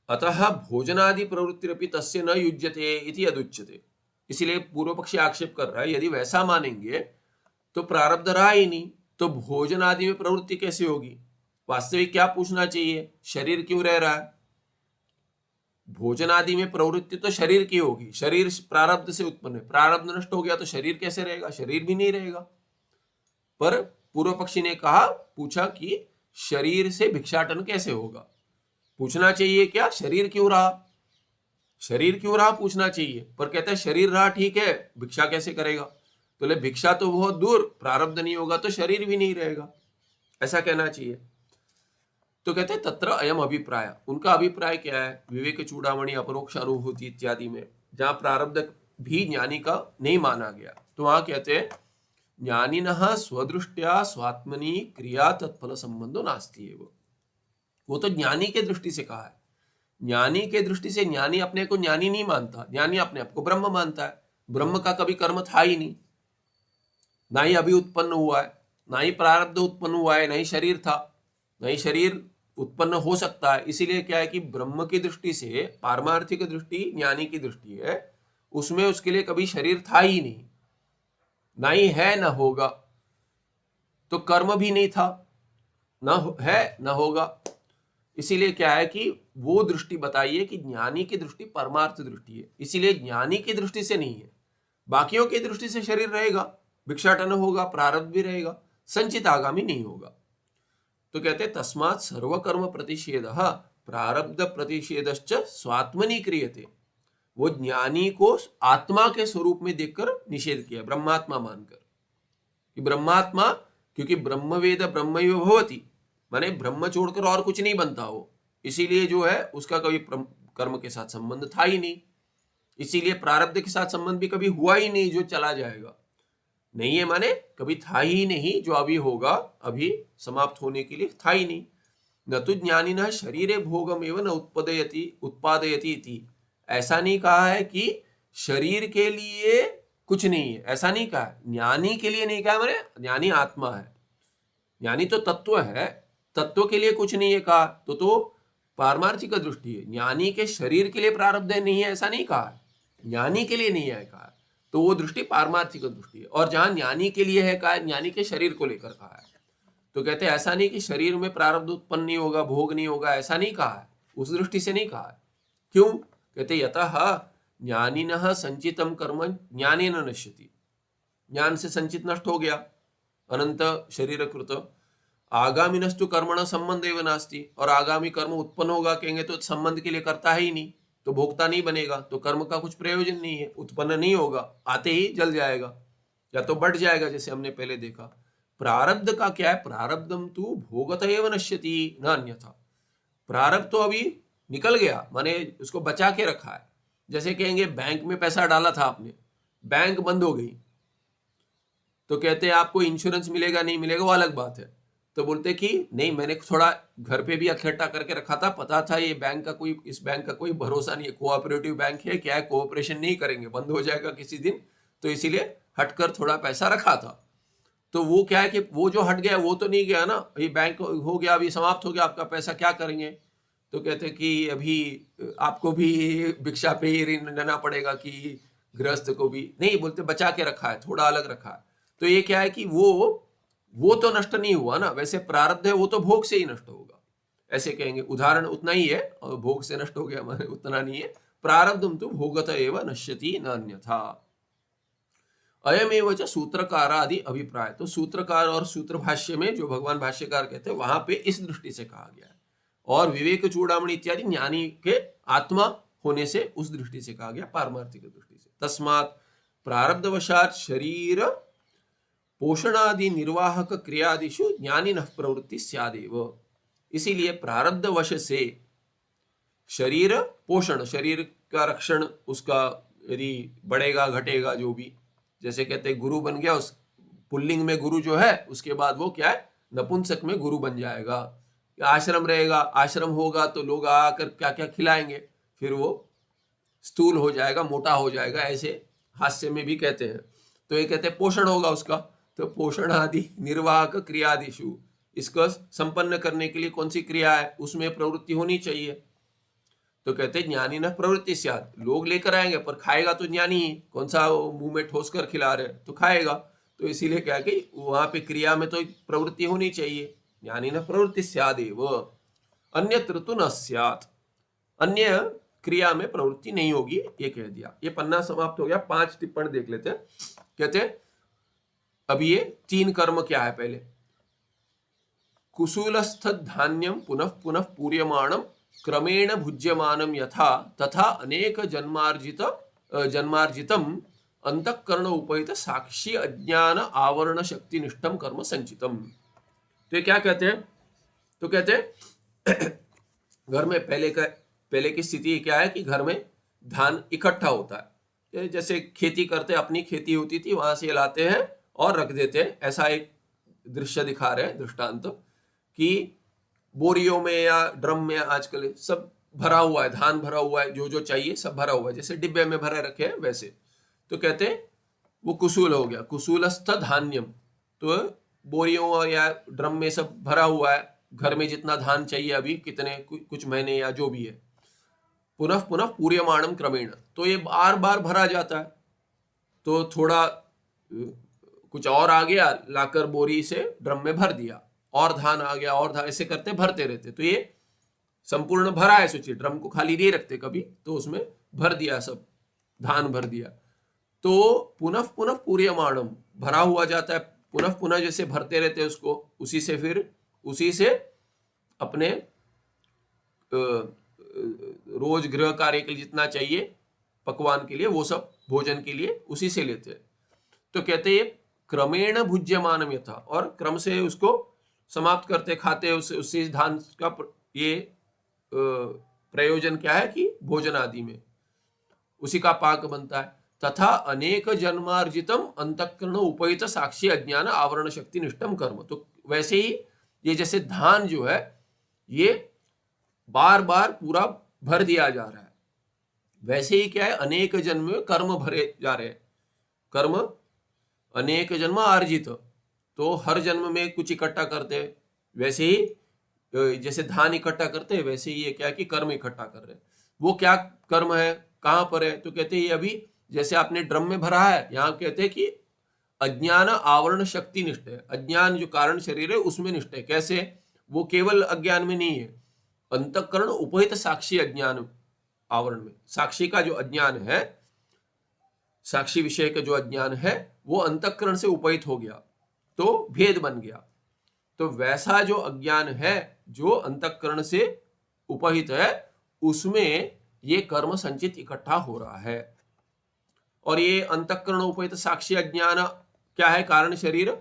अतः भोजनादि प्रवृत्तिरपि तस्य न युज्यते इति यदुच्यते। इसीलिए पूर्व पक्षी आक्षेप कर रहा है, यदि वैसा मानेंगे तो प्रारब्ध रहा ही नहीं, तो भोजन आदि में प्रवृत्ति कैसे होगी। वास्तविक क्या पूछना चाहिए, शरीर क्यों रह रहा है, भोजन आदि में प्रवृत्ति तो शरीर की होगी, शरीर प्रारब्ध से उत्पन्न है, प्रारब्ध नष्ट हो गया तो शरीर कैसे रहेगा, शरीर भी नहीं रहेगा। पर पूर्व पक्षी ने कहा, पूछा कि शरीर से भिक्षाटन कैसे होगा, पूछना चाहिए क्या शरीर क्यों रहा, शरीर क्यों रहा पूछना चाहिए, पर कहता है शरीर रहा ठीक है, भिक्षा कैसे करेगा, तो ले भिक्षा तो बहुत दूर, प्रारब्ध नहीं होगा तो शरीर भी नहीं रहेगा, ऐसा कहना चाहिए। तो कहते हैं तत्र अयम अभिप्राय, उनका अभिप्राय क्या है, विवेक चूड़ामणि अपरोक्ष अनुभूति इत्यादि में जहां प्रारब्ध भी ज्ञानी का नहीं माना गया, तो वहां कहते हैं ज्ञानिनः स्वदृष्ट्या स्वात्मनि क्रिया तत्फल संबंधो नास्ति एव, वो तो ज्ञानी के दृष्टि से कहा है, ज्ञानी के दृष्टि से ज्ञानी अपने को ज्ञानी नहीं मानता, ज्ञानी अपने आप को ब्रह्म मानता है, ब्रह्म का कभी कर्म था ही नहीं, ना ही अभी उत्पन्न हुआ है, ना ही प्रारब्ध उत्पन्न हुआ है, ना ही शरीर था, ना ही शरीर उत्पन्न हो सकता है। इसीलिए क्या है कि ब्रह्म की दृष्टि से, पारमार्थिक दृष्टि ज्ञानी की दृष्टि है, उसमें उसके लिए कभी शरीर था ही नहीं, ना ही है ना होगा, तो कर्म भी नहीं था, ना है ना होगा। इसीलिए क्या है कि वो दृष्टि बताइए कि ज्ञानी की दृष्टि परमार्थ दृष्टि है, इसीलिए ज्ञानी की दृष्टि से नहीं है, बाकियों की दृष्टि से शरीर रहेगा, भिक्षाटन होगा, प्रारब्ध भी रहेगा, संचित आगामी नहीं होगा। तो कहते तस्मात् सर्वकर्म प्रतिषेधः प्रारब्ध प्रतिषेधश्च स्वात्मनि क्रियते, वो ज्ञानी को आत्मा के स्वरूप में देखकर निषेध किया, ब्रह्मात्मा मानकर कि ब्रह्मात्मा, क्योंकि ब्रह्मवेद ब्रह्मैव भवति, माने ब्रह्म छोड़कर और कुछ नहीं बनता हो, इसीलिए जो है उसका कभी कर्म के साथ संबंध था ही नहीं, इसीलिए प्रारब्ध के साथ संबंध भी कभी हुआ ही नहीं, जो चला जाएगा नहीं है, माने कभी था ही नहीं, जो अभी होगा अभी समाप्त होने के लिए था ही नहीं। न तो ज्ञानिनः शरीरे भोगम एवं न उत्पादयति इति, ऐसा नहीं कहा है कि शरीर के लिए कुछ नहीं है, ऐसा नहीं कहा, ज्ञानी के लिए नहीं कहा, माने ज्ञानी आत्मा है, ज्ञानी तो तत्व है, तत्व के लिए कुछ नहीं है कहा, तो पारमार्थिक दृष्टि है, ज्ञानी के शरीर के लिए प्रारब्ध नहीं है ऐसा नहीं कहा, ज्ञानी के लिए नहीं है कहा, तो वो दृष्टि पारमार्थिक दृष्टि है। और जहां ज्ञानी के लिए है कहा, ज्ञानी के शरीर को लेकर कहा है, तो कहते हैं ऐसा नहीं कि शरीर में प्रारब्ध उत्पन्न नहीं होगा, भोग नहीं होगा, ऐसा नहीं कहा है, उस दृष्टि से नहीं कहा है। क्यों? कहते यतः ज्ञानिनः संचितम कर्म ज्ञानेन नश्यति, ज्ञान से संचित नष्ट हो गया अनंत शरीर कृत। आगामिनस्तु कर्मण संबंध एवं नास्ति, और आगामी कर्म उत्पन्न होगा कहेंगे तो संबंध के लिए करता है ही नहीं, तो भोक्ता नहीं बनेगा, तो कर्म का कुछ प्रयोजन नहीं है, उत्पन्न नहीं होगा, आते ही जल जाएगा या तो बढ़ जाएगा, जैसे हमने पहले देखा। प्रारब्ध का क्या है? प्रारब्धम तु भोगत एव नश्यति न अन्यथा। प्रारब्ध तो अभी निकल गया, माने उसको बचा के रखा है। जैसे कहेंगे बैंक में पैसा डाला था आपने, बैंक बंद हो गई, तो कहते हैं आपको इंश्योरेंस मिलेगा नहीं मिलेगा वो अलग बात है, तो बोलते कि नहीं मैंने थोड़ा घर पे भी इकट्ठा करके रखा था, पता था ये बैंक का कोई, इस बैंक का कोई भरोसा नहीं है, कोऑपरेटिव बैंक है, क्या है कोऑपरेशन नहीं करेंगे, बंद हो जाएगा किसी दिन, तो इसीलिए हटकर थोड़ा पैसा रखा था। तो वो क्या है कि वो जो हट गया वो तो नहीं गया ना, ये बैंक हो गया, अभी समाप्त हो गया आपका पैसा, क्या करेंगे? तो कहते हैं कि अभी आपको भी भिक्षा पे ही ऋण लेना पड़ेगा कि गृहस्थ को भी नहीं, बोलते बचा के रखा है, थोड़ा अलग रखा है। तो ये क्या है कि वो तो नष्ट नहीं हुआ ना, वैसे प्रारब्ध है वो तो भोग से ही नष्ट होगा, ऐसे कहेंगे। उदाहरण उतना ही है, और भोग से नष्ट हो गया माने उतना नहीं है। प्रारब्धम तो भोगत एव नश्यति न अन्यथा। अयमेव च सूत्रकारादि अभिप्राय। तो सूत्रकार और सूत्र भाष्य में जो भगवान भाष्यकार कहते हैं वहां पे इस दृष्टि से कहा गया है, और विवेक चूड़ामणि इत्यादि ज्ञानी के आत्मा होने से उस दृष्टि से कहा गया, पारमार्थिक दृष्टि से। तस्मात् प्रारब्धवशात् शरीर पोषणादि निर्वाहक क्रियादिषु ज्ञानिनः प्रवृत्ति स्यादेव। इसीलिए प्रारब्ध वश से शरीर पोषण, शरीर का रक्षण, उसका यदि बढ़ेगा घटेगा जो भी, जैसे कहते हैं गुरु बन गया, उस पुल्लिंग में गुरु जो है उसके बाद वो क्या है नपुंसक में गुरु बन जाएगा। आश्रम रहेगा, आश्रम होगा तो लोग आकर क्या क्या खिलाएंगे, फिर वो स्थूल हो जाएगा, मोटा हो जाएगा, ऐसे हास्य में भी कहते हैं। तो ये कहते हैं पोषण होगा उसका, तो पोषण आदि निर्वाहक क्रियादिषु, इसको संपन्न करने के लिए कौन सी क्रिया है उसमें प्रवृत्ति होनी चाहिए। तो कहते हैं ज्ञानी न प्रवृत्ति स्यात्, लोग लेकर आएंगे पर खाएगा तो ज्ञानी ही, कौन सा मुंह में ठोस कर खिला रहे तो खाएगा, तो इसीलिए क्या कि वहां पे क्रिया में तो प्रवृत्ति होनी चाहिए। ज्ञानी न प्रवृत्ति स्यादेव अन्यत्र तु न स्यात्, अन्य क्रिया में प्रवृत्ति नहीं होगी, ये कह दिया। ये पन्ना समाप्त हो गया। 5 टिप्पणी देख लेते हैं। कहते हैं अब ये 3 कर्म क्या है, पहले कुशूलस्थ धान्यम पुनः पुनः पूर्यमाणम क्रमेण भुज्यमानम यथा तथा अनेक जन्मार्जितम अंतःकरण उपहित साक्षी अज्ञान आवरण शक्ति निष्ठम कर्म संचितम। तो ये क्या कहते हैं? तो कहते हैं घर में पहले की स्थिति क्या है कि घर में धान इकट्ठा होता है, जैसे खेती करते, अपनी खेती होती थी वहां से लाते हैं और रख देते हैं। ऐसा एक दृश्य दिखा रहे हैं दृष्टांत कि बोरियों में या ड्रम में आजकल सब भरा हुआ है, धान भरा हुआ है, जो जो चाहिए सब भरा हुआ है, जैसे डिब्बे में भरे रखे हैं वैसे। तो कहते हैं वो कुशूल हो गया, कुशूलस्थ धान्यम, तो बोरियों या ड्रम में सब भरा हुआ है, घर में जितना धान चाहिए अभी कितने कुछ महीने या जो भी है, पुनः पुनः पूर्यमाणम क्रमेण, तो ये बार बार भरा जाता है। तो थोड़ा कुछ और आ गया, लाकर बोरी से ड्रम में भर दिया, और धान आ गया और धान, ऐसे करते भरते रहते। तो ये संपूर्ण भरा है, सोचिए ड्रम को खाली नहीं रखते कभी, तो उसमें भर दिया, सब धान भर दिया। तो पुनः पुनः पूर्यमाणम, भरा हुआ जाता है, पुनः पुनः जैसे भरते रहते हैं उसको, उसी से अपने रोज गृह कार्य के लिए जितना चाहिए पकवान के लिए, वो सब भोजन के लिए उसी से लेते हैं। तो कहते हैं क्रमेण भुज्यमानम यथा, और क्रम से उसको समाप्त करते, खाते उसी धान का ये प्रयोजन क्या है कि भोजन आदि में उसी का पाक बनता है। तथा अनेक जन्मार्जितम अंतःकरण उपहित साक्षी अज्ञान आवरण शक्ति निष्ठम कर्म। तो वैसे ही ये जैसे धान जो है ये बार बार पूरा भर दिया जा रहा है, वैसे ही क्या है अनेक जन्म में कर्म भरे जा रहे हैं, कर्म अनेक जन्म अर्जित, तो हर जन्म में कुछ इकट्ठा करते हैं, वैसे ही जैसे धान इकट्ठा करते हैं वैसे ही ये क्या कि कर्म इकट्ठा कर रहे हैं। वो क्या कर्म है, कहाँ पर है? तो कहते हैं ये अभी जैसे आपने ड्रम में भरा है, यहाँ कहते हैं कि अज्ञान आवरण शक्ति निष्ठ है। अज्ञान जो कारण शरीर है उसमें निष्ठ है। कैसे? वो केवल अज्ञान में नहीं है, अंतःकरण उपहित साक्षी अज्ञान आवरण में। साक्षी का जो अज्ञान है, साक्षी विषय का जो अज्ञान है, वो अंतःकरण से उपहित हो गया तो भेद बन गया। तो वैसा जो अज्ञान है जो अंतःकरण से उपहित है, उसमें ये कर्म संचित इकट्ठा हो रहा है। और ये अंतःकरण उपहित साक्षी अज्ञान क्या है? कारण शरीर।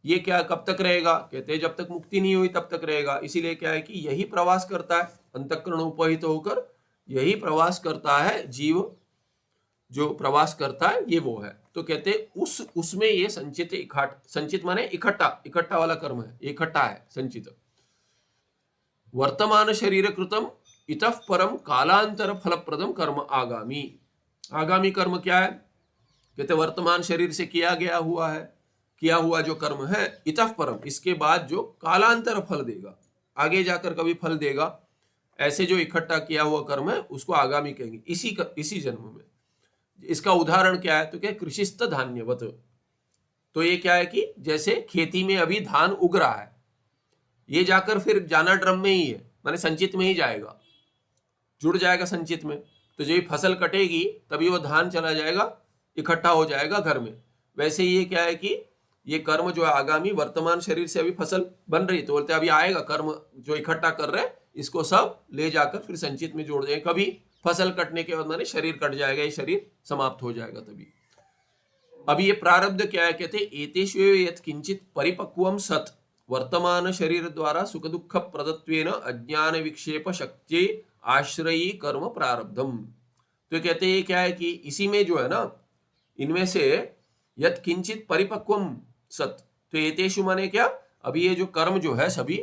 ये क्या कब तक रहेगा? कहते हैं जब तक मुक्ति नहीं हुई तब तक रहेगा। इसीलिए क्या है कि यही प्रवास करता है, अंतःकरण उपहित होकर यही प्रवास करता है। जीव जो प्रवास करता है ये वो है। तो कहते हैं उसमें ये संचित माने इकट्ठा वाला कर्म है, इकट्ठा है संचित। वर्तमान शरीर कृतम इतः परम कालांतर फलप्रदम कर्म आगामी। आगामी कर्म क्या है? कहते वर्तमान शरीर से किया हुआ जो कर्म है, इतः परम, इसके बाद जो कालांतर फल देगा, आगे जाकर कभी फल देगा, ऐसे जो इकट्ठा किया हुआ कर्म है उसको आगामी कहेंगे, इसी जन्म में। इसका उदाहरण क्या है? तो क्या? कृषिस्थ धान्यवत। तो ये क्या है कि जैसे खेती में अभी धान उग रहा है, ये जाकर फिर जाना ड्रम में ही है, माने संचित में ही जाएगा, जुड़ जाएगा संचित में। तो जब फसल कटेगी तभी वो धान चला जाएगा, इकट्ठा हो जाएगा घर में। वैसे ये क्या है कि ये कर्म जो है आगामी, वर्तमान शरीर से अभी फसल बन रही, तो बोलते अभी आएगा कर्म जो इकट्ठा कर रहे हैं, इसको सब ले जाकर फिर संचित में जोड़ देंगे। कभी फसल कटने के बाद माने शरीर कट जाएगा, ये शरीर समाप्त हो जाएगा तभी। अभी ये प्रारब्ध क्या है? कहते एतेषु यत् किंचित परिपक्वम सत वर्तमान शरीर द्वारा सुख दुख प्रदत्वेन अज्ञान विक्षेप शक्ति आश्रयी कर्म प्रारब्धम। तो कहते हैं क्या है कि इसी में जो है ना, इनमें से यत् किंचित परिपक्वम सत, तो एतेषु माने क्या? अभी ये जो कर्म जो है सभी,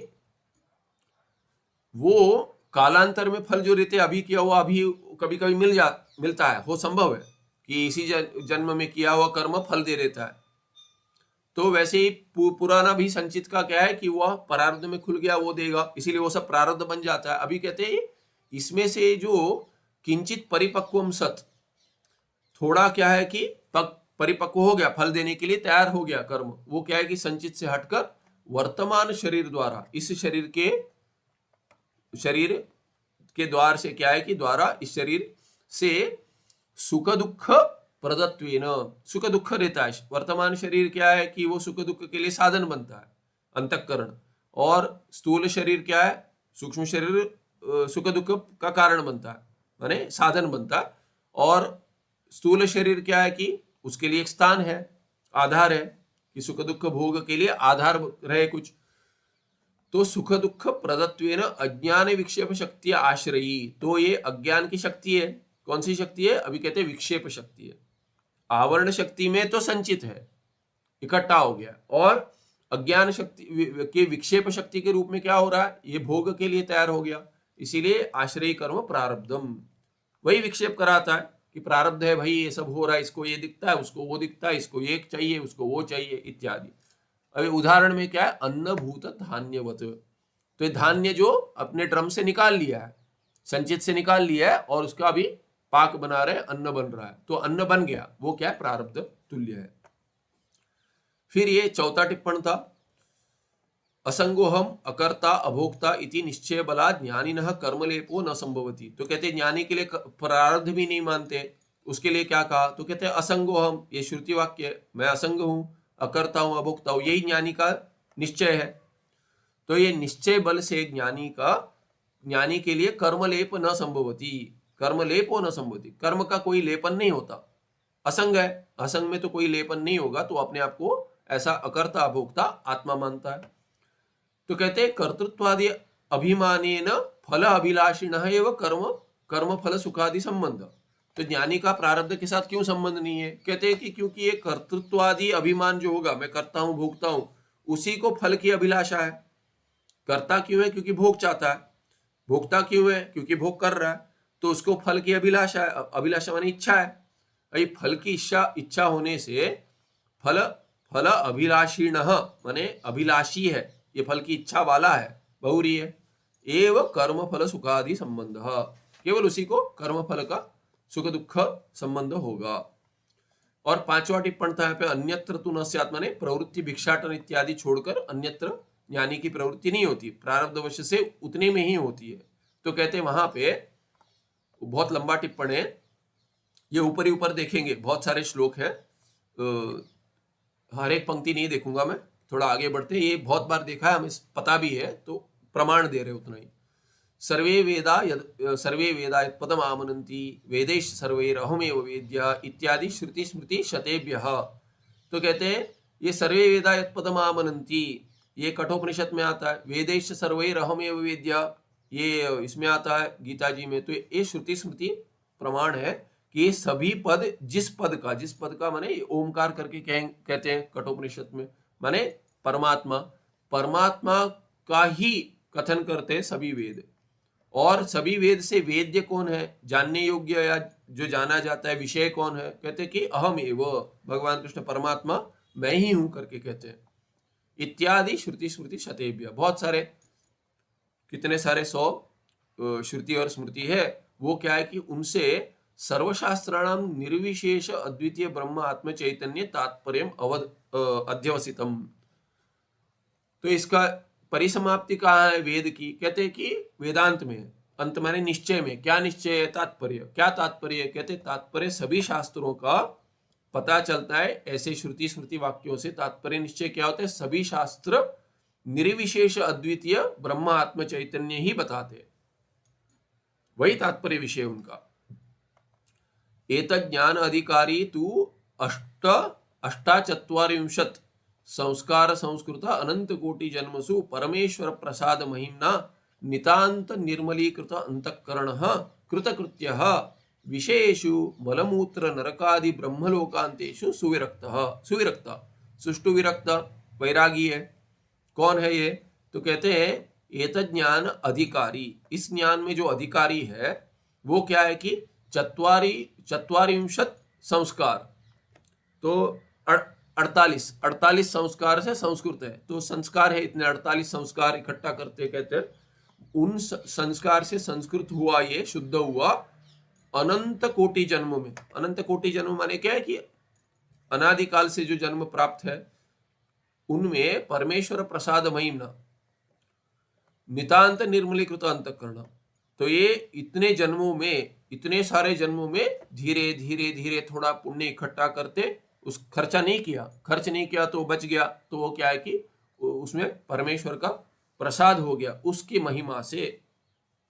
वो कालांतर में फल जो रहते अभी किया हुआ अभी कभी कभी मिलता है, हो संभव है कि इसी जन्म में किया हुआ कर्म फल दे देता है। तो वैसे ही पुराना भी संचित का क्या है कि वह प्रारब्ध में खुल गया, वो देगा, इसीलिए वो सब प्रारब्ध बन जाता है। अभी कहते हैं इसमें से जो किंचित परिपक्वम सत, थोड़ा क्या है कि परिपक्व हो गया, फल देने के लिए तैयार हो गया कर्म, वो क्या है कि संचित से हटकर वर्तमान शरीर द्वारा, इस शरीर के द्वार से क्या है कि द्वारा इस शरीर से सुख दुख प्रदत्वेन, सुख दुख देता है। वर्तमान शरीर क्या है कि वो सुख दुख के लिए साधन बनता है, अंतःकरण। और स्थूल शरीर क्या है? सूक्ष्म शरीर सुख दुख का कारण बनता है, माने साधन बनता है। और स्थूल शरीर क्या है कि उसके लिए एक स्थान है, आधार है, कि सुख दुख भोग के लिए आधार रहे कुछ। तो सुख दुख प्रदत्वेन अज्ञान विक्षेप शक्ति आश्रयी, तो ये अज्ञान की शक्ति है। कौन सी शक्ति है? अभी कहते हैं विक्षेप शक्ति है। आवरण शक्ति में तो संचित है, इकट्ठा हो गया, और अज्ञान शक्ति के विक्षेप शक्ति के रूप में क्या हो रहा है? ये भोग के लिए तैयार हो गया। इसीलिए आश्रयी कर्म प्रारब्धम, वही विक्षेप कराता है कि प्रारब्ध है भाई, ये सब हो रहा है, इसको ये दिखता है, उसको वो दिखता है, इसको ये चाहिए, उसको वो चाहिए इत्यादि। अभी उदाहरण में क्या है? अन्नभूत धान्यवत। तो ये धान्य जो अपने ड्रम से निकाल लिया है, संचित से निकाल लिया है, और उसका अभी पाक बना रहे, अन्न बन रहा है, तो अन्न बन गया, वो क्या है? प्रारब्ध तुल्य है। फिर ये चौथा टिप्पण था, असंगोहम अकर्ता अभोक्ता इति निश्चय बला ज्ञानिनः कर्मलेपो न संभवती। तो कहते ज्ञानी के लिए प्रारब्ध भी नहीं मानते, उसके लिए क्या कहा? तो कहते हैं असंगोहम, ये श्रुति वाक्य, मैं असंग हूं, अकर्ता हूं, अभोक्ता हूं, यही ज्ञानी का निश्चय है। तो ये निश्चय बल से ज्ञानी के लिए कर्मलेप न संभवती, कर्मलेपो न संभवती, कर्म का कोई लेपन नहीं होता। असंग है, असंग में तो कोई लेपन नहीं होगा, तो अपने आप को ऐसा अकर्ता अभोक्ता आत्मा मानता है। तो कहते हैं कर्तृत्वादि अभिमानेन फल अभिलाषिणः एव कर्म फल सुखादि संबंध। तो ज्ञानी का प्रारब्ध के साथ क्यों संबंध नहीं है? कहते हैं कि क्योंकि ये कर्तृत्वादि अभिमान जो होगा, मैं करता हूं, भोगता हूं, उसी को फल की अभिलाषा है। करता क्यों है? क्योंकि भोग चाहता है। भोगता क्यों है? क्योंकि भोग कर रहा है, तो उसको फल की अभिलाषा है। अभिलाषा माने इच्छा है। अभी फल की इच्छा होने से फल अभिलाषिणः माने अभिलाषी है, ये फल की इच्छा वाला है, बहुरी है। एव कर्म फल सुखादि संबंध, केवल उसी को कर्म फल का सुख दुख संबंध होगा। और पांचवा टिप्पण था यहाँ पे अन्यत्र तु न स्यात्, माने प्रवृत्ति भिक्षाटन इत्यादि छोड़कर अन्यत्र ज्ञानी की प्रवृत्ति नहीं होती, प्रारब्धवश से उतने में ही होती है। तो कहते हैं वहां पे बहुत लंबा टिप्पण है, ये ऊपर ही ऊपर देखेंगे, बहुत सारे श्लोक है, हर एक पंक्ति नहीं देखूंगा मैं, थोड़ा आगे बढ़ते हैं। ये बहुत बार देखा है, हमें पता भी है, तो प्रमाण दे रहे उतना ही। सर्वे वेदा यत् पदम आमनन्ति वेदैश्च सर्वैरहमेव वेद्यः इत्यादि श्रुति स्मृति शतेभ्यः। तो कहते हैं ये सर्वे वेदा यत् पदम आमनन्ति, ये कठोपनिषद में आता है, वेदैश्च सर्वैरहमेव वेद्यः ये इसमें आता है गीता जी में। तो ये श्रुति स्मृति प्रमाण है कि ये सभी पद जिस पद का माने ओमकार करके कहते हैं कठोपनिषद में, माने परमात्मा का ही कथन करते हैं सभी वेद। और सभी वेद से वेद्य कौन है, जानने योग्य या जो जाना जाता है विषय कौन है, कहते हैं कि अहम एव, भगवान कृष्ण परमात्मा मैं ही हूं करके कहते हैं। इत्यादि श्रुति स्मृति शतेभ्य, बहुत सारे, कितने सारे 100 श्रुति और स्मृति है। वो क्या है कि उनसे सर्वशास्त्राणाम निर्विशेष अद्वितीय ब्रह्म आत्म चैतन्य तात्पर्य अध्यवसितम। तो इसका परिसमाप्ति कहाँ है वेद की, कहते हैं कि वेदांत में, अंत माने निश्चय में। क्या निश्चय है, तात्पर्य। क्या तात्पर्य, कहते तात्पर्य सभी शास्त्रों का पता चलता है ऐसे श्रुति स्मृति वाक्यों से। तात्पर्य निश्चय क्या होता है, सभी शास्त्र निर्विशेष अद्वितीय ब्रह्म आत्म चैतन्य ही बताते, वही तात्पर्य विषय उनका। एतत् ज्ञान अधिकारी तु अष्टाचत्वारिंशत् संस्कार संस्कृत अनंत कोटि जन्मसु परमेश्वर प्रसाद महिम्ना नितांत निर्मलीकृत अंतःकरणः कृतकृत्यः विषयेषु मलमूत्र नरकादि ब्रह्मलोकांतेषु सुविरक्त सुष्टु विरक्त वैरागी है। कौन है ये, तो कहते हैं एतत् ज्ञान अधिकारी, इस ज्ञान में जो अधिकारी है वो क्या है कि चत्वारिंशत् संस्कार, तो 48 संस्कार से संस्कृत है, तो संस्कार है इतने 48 संस्कार इकट्ठा करते कहते हैं। उन संस्कार से संस्कृत हुआ, ये शुद्ध हुआ अनंत कोटि जन्मों में। अनंत कोटि जन्म माने क्या है कि अनादिकाल से जो जन्म प्राप्त है उनमें परमेश्वर प्रसाद महिम्ना नितांत निर्मलीकृत अंतःकरण। तो ये इतने जन्मों में, इतने सारे जन्मों में धीरे धीरे धीरे थोड़ा पुण्य इकट्ठा करते, उस खर्च नहीं किया तो बच गया, तो वो क्या है कि उसमें परमेश्वर का प्रसाद हो गया। उसकी महिमा से,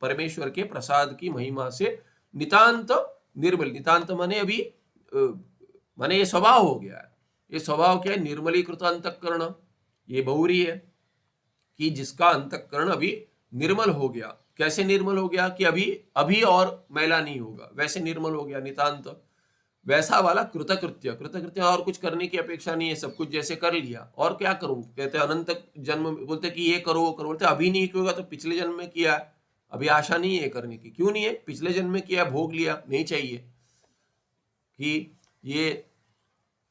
परमेश्वर के प्रसाद की महिमा से नितांत निर्मल, नितांत माने अभी माने ये स्वभाव हो गया है। ये स्वभाव क्या है, निर्मलीकृत अंतःकरण, ये बहुरी है कि जिसका अंतःकरण अभी निर्मल हो गया। कैसे निर्मल हो गया कि अभी और मैला नहीं होगा, वैसे निर्मल हो गया नितांत। वैसा वाला कृतकृत्य, और कुछ करने की अपेक्षा नहीं है, सब कुछ जैसे कर लिया, और क्या करूं। कहते अनंत जन्म, बोलते कि ये करो वो करो, बोलते अभी नहीं होगा तो पिछले जन्म में किया, अभी आशा नहीं है करने की। क्यों नहीं है, पिछले जन्म में किया, भोग लिया, नहीं चाहिए कि ये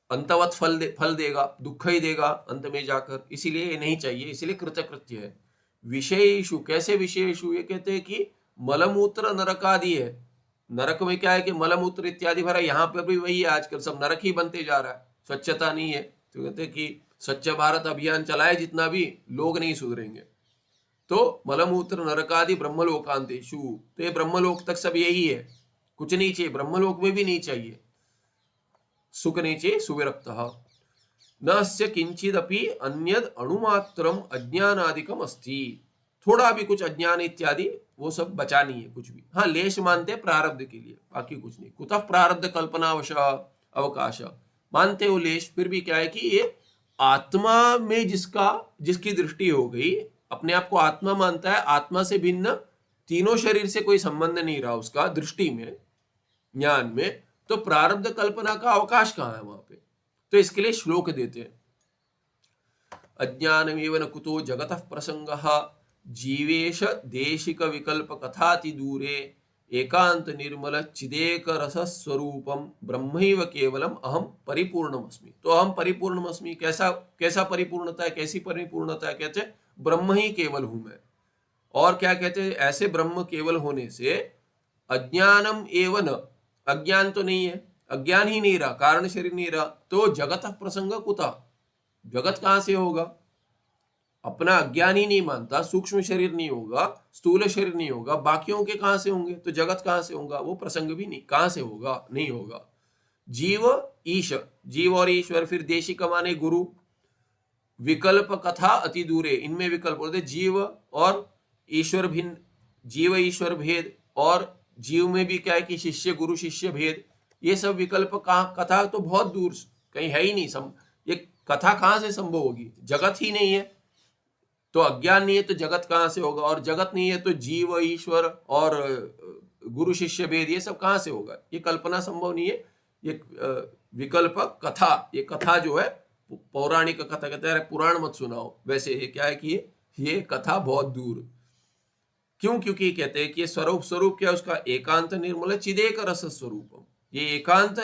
अंतवत फल देगा, दुख ही देगा अंत में जाकर, इसीलिए ये नहीं चाहिए, इसीलिए कृतकृत्य है। विषयेषु, कैसे विषयेषु, ये कहते हैं कि मलमूत्र नरकादि है। नरक में क्या है कि मलमूत्र इत्यादि भरा, यहाँ पर भी वही है, आजकल सब नरक ही बनते जा रहा है, स्वच्छता नहीं है। तो कहते हैं कि स्वच्छ भारत अभियान चलाए जितना भी, लोग नहीं सुधरेंगे। तो मलमूत्र नरकादि ब्रह्मलोकांतेषु, तो ये ब्रह्मलोक तक सब यही है, कुछ नहीं चाहिए, ब्रह्मलोक में भी नहीं चाहिए, सुख नहीं चाहिए, सुविरक्तः न अस्य किंचिदपि अन्यद अणुमात्रम अज्ञानादिकम अस्ति। थोड़ा भी कुछ अज्ञान इत्यादि वो सब बचा नहीं है कुछ भी। हाँ, लेश मानते प्रारब्ध के लिए, बाकी कुछ नहीं। कुतः प्रारब्ध कल्पनावश अवकाश, मानते हो लेश, फिर भी क्या है कि ये आत्मा में जिसकी दृष्टि हो गई, अपने आप को आत्मा मानता है, आत्मा से भिन्न तीनों शरीर से कोई संबंध नहीं रहा उसका दृष्टि में, ज्ञान में, तो प्रारब्ध कल्पना का अवकाश कहाँ है वहां पे। तो इसके लिए श्लोक देते हैं, अज्ञानमेव न कुतो जगतः प्रसंगः जीवेश देशिक विकल्प कथाति दूरे एकांत निर्मल चिदेक रस स्वरूपम ब्रह्मैव केवलम अहम परिपूर्णमस्मि। तो अहम परिपूर्णमस्मि, कैसा परिपूर्णता है, कैसी परिपूर्णता है, कहते हैं ब्रह्म ही केवल हूं मैं। और क्या कहते हैं, ऐसे ब्रह्म केवल होने से अज्ञानम एव न, अज्ञान तो नहीं है, अज्ञान ही नहीं रहा, कारण शरीर नहीं रहा, तो जगत प्रसंग कुतः, जगत कहां से होगा? अपना अज्ञान ही नहीं मानता, सूक्ष्म शरीर नहीं होगा, स्थूल शरीर नहीं होगा, बाकियों के कहां से होंगे? तो जगत कहां से होगा? वो प्रसंग भी नहीं, कहां से होगा? नहीं होगा। जीव ईश, जीव और ईश्वर, फिर देशिक माने गुरु, विकल्प कथा अति दूरे, इनमें विकल्प बोलते, जीव और ईश्वर भिन्न, जीव ईश्वर भेद, और जीव में भी क्या है कि शिष्य गुरु शिष्य भेद, ये सब विकल्प कथा तो बहुत दूर कहीं है ही नहीं। ये कथा कहां से संभव होगी? जगत ही नहीं है, तो अज्ञान नहीं है तो जगत कहां से होगा? और जगत नहीं है तो जीव ईश्वर और गुरु शिष्य भेद, ये सब कहां से होगा? ये कल्पना संभव नहीं है। ये विकल्प कथा, ये कथा जो है पौराणिक कथा, कहते हैं पुराण मत सुनाओ, वैसे ये क्या है कि ये कथा बहुत दूर। क्यों? क्योंकि कहते हैं कि ये स्वरूप क्या है उसका? एकांत निर्मल चिदेक रस स्वरूपम, ये एकांत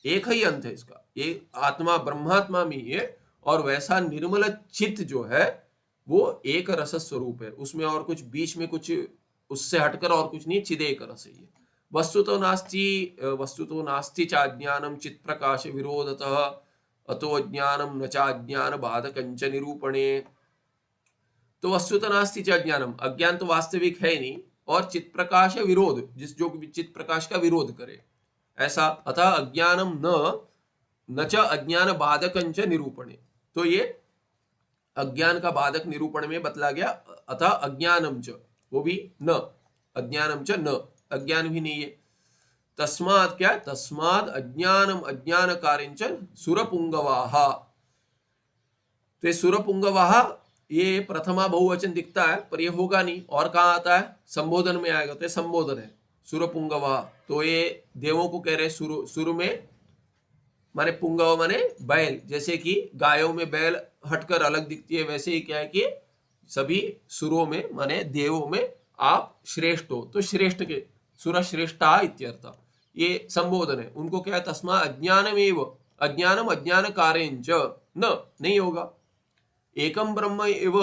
एक ही अंत है इसका, ये आत्मा ब्रह्मात्मा में ही है, और वैसा निर्मल चित्त जो है वो एक रस स्वरूप है, उसमें और कुछ बीच में कुछ उससे हटकर और कुछ नहीं, चिदेक रस है ये। वस्तु तो नास्ति चाज्ञानम चित प्रकाश विरोधतः अतो अज्ञानम न चाज्ञान बाधकंच निरूपणे। तो वस्तुतः नास्ति चाज्ञानम, अज्ञान तो वास्तविक है नहीं, और चित प्रकाश विरोध, जो चित प्रकाश का विरोध करे ऐसा, अतः अज्ञानम न च अज्ञान बाधकंच निरूपणे, तो ये अज्ञान का बाधक निरूपण में बतला गया। अतः अज्ञानम च, वो भी न, अज्ञानम च न, अज्ञान भी नहीं है। तस्मात् क्या? तस्मात् अज्ञानम अज्ञान कार्यंच सुरपुंगवाह, तो ये सुरपुंगवाह ये प्रथमा बहुवचन दिखता है पर ये होगा नहीं, और कहाँ आता है? संबोधन में आएगा, तो ये संबोधन है सुरपुंगवाह, तो ये देवों को कह रहे सुर में, माने पुंगव माने बैल, जैसे कि गायों में बैल हटकर अलग दिखती है, वैसे ही क्या है कि सभी सुरों में माने देवों में आप श्रेष्ठ हो, तो श्रेष्ठ के सुर श्रेष्ठा इत्यर्थ, ये संबोधन है उनको। क्या है? तस्मा अज्ञानमेव, अज्ञानम अज्ञान कार्यंच न, नहीं होगा। एकम ब्रह्म एव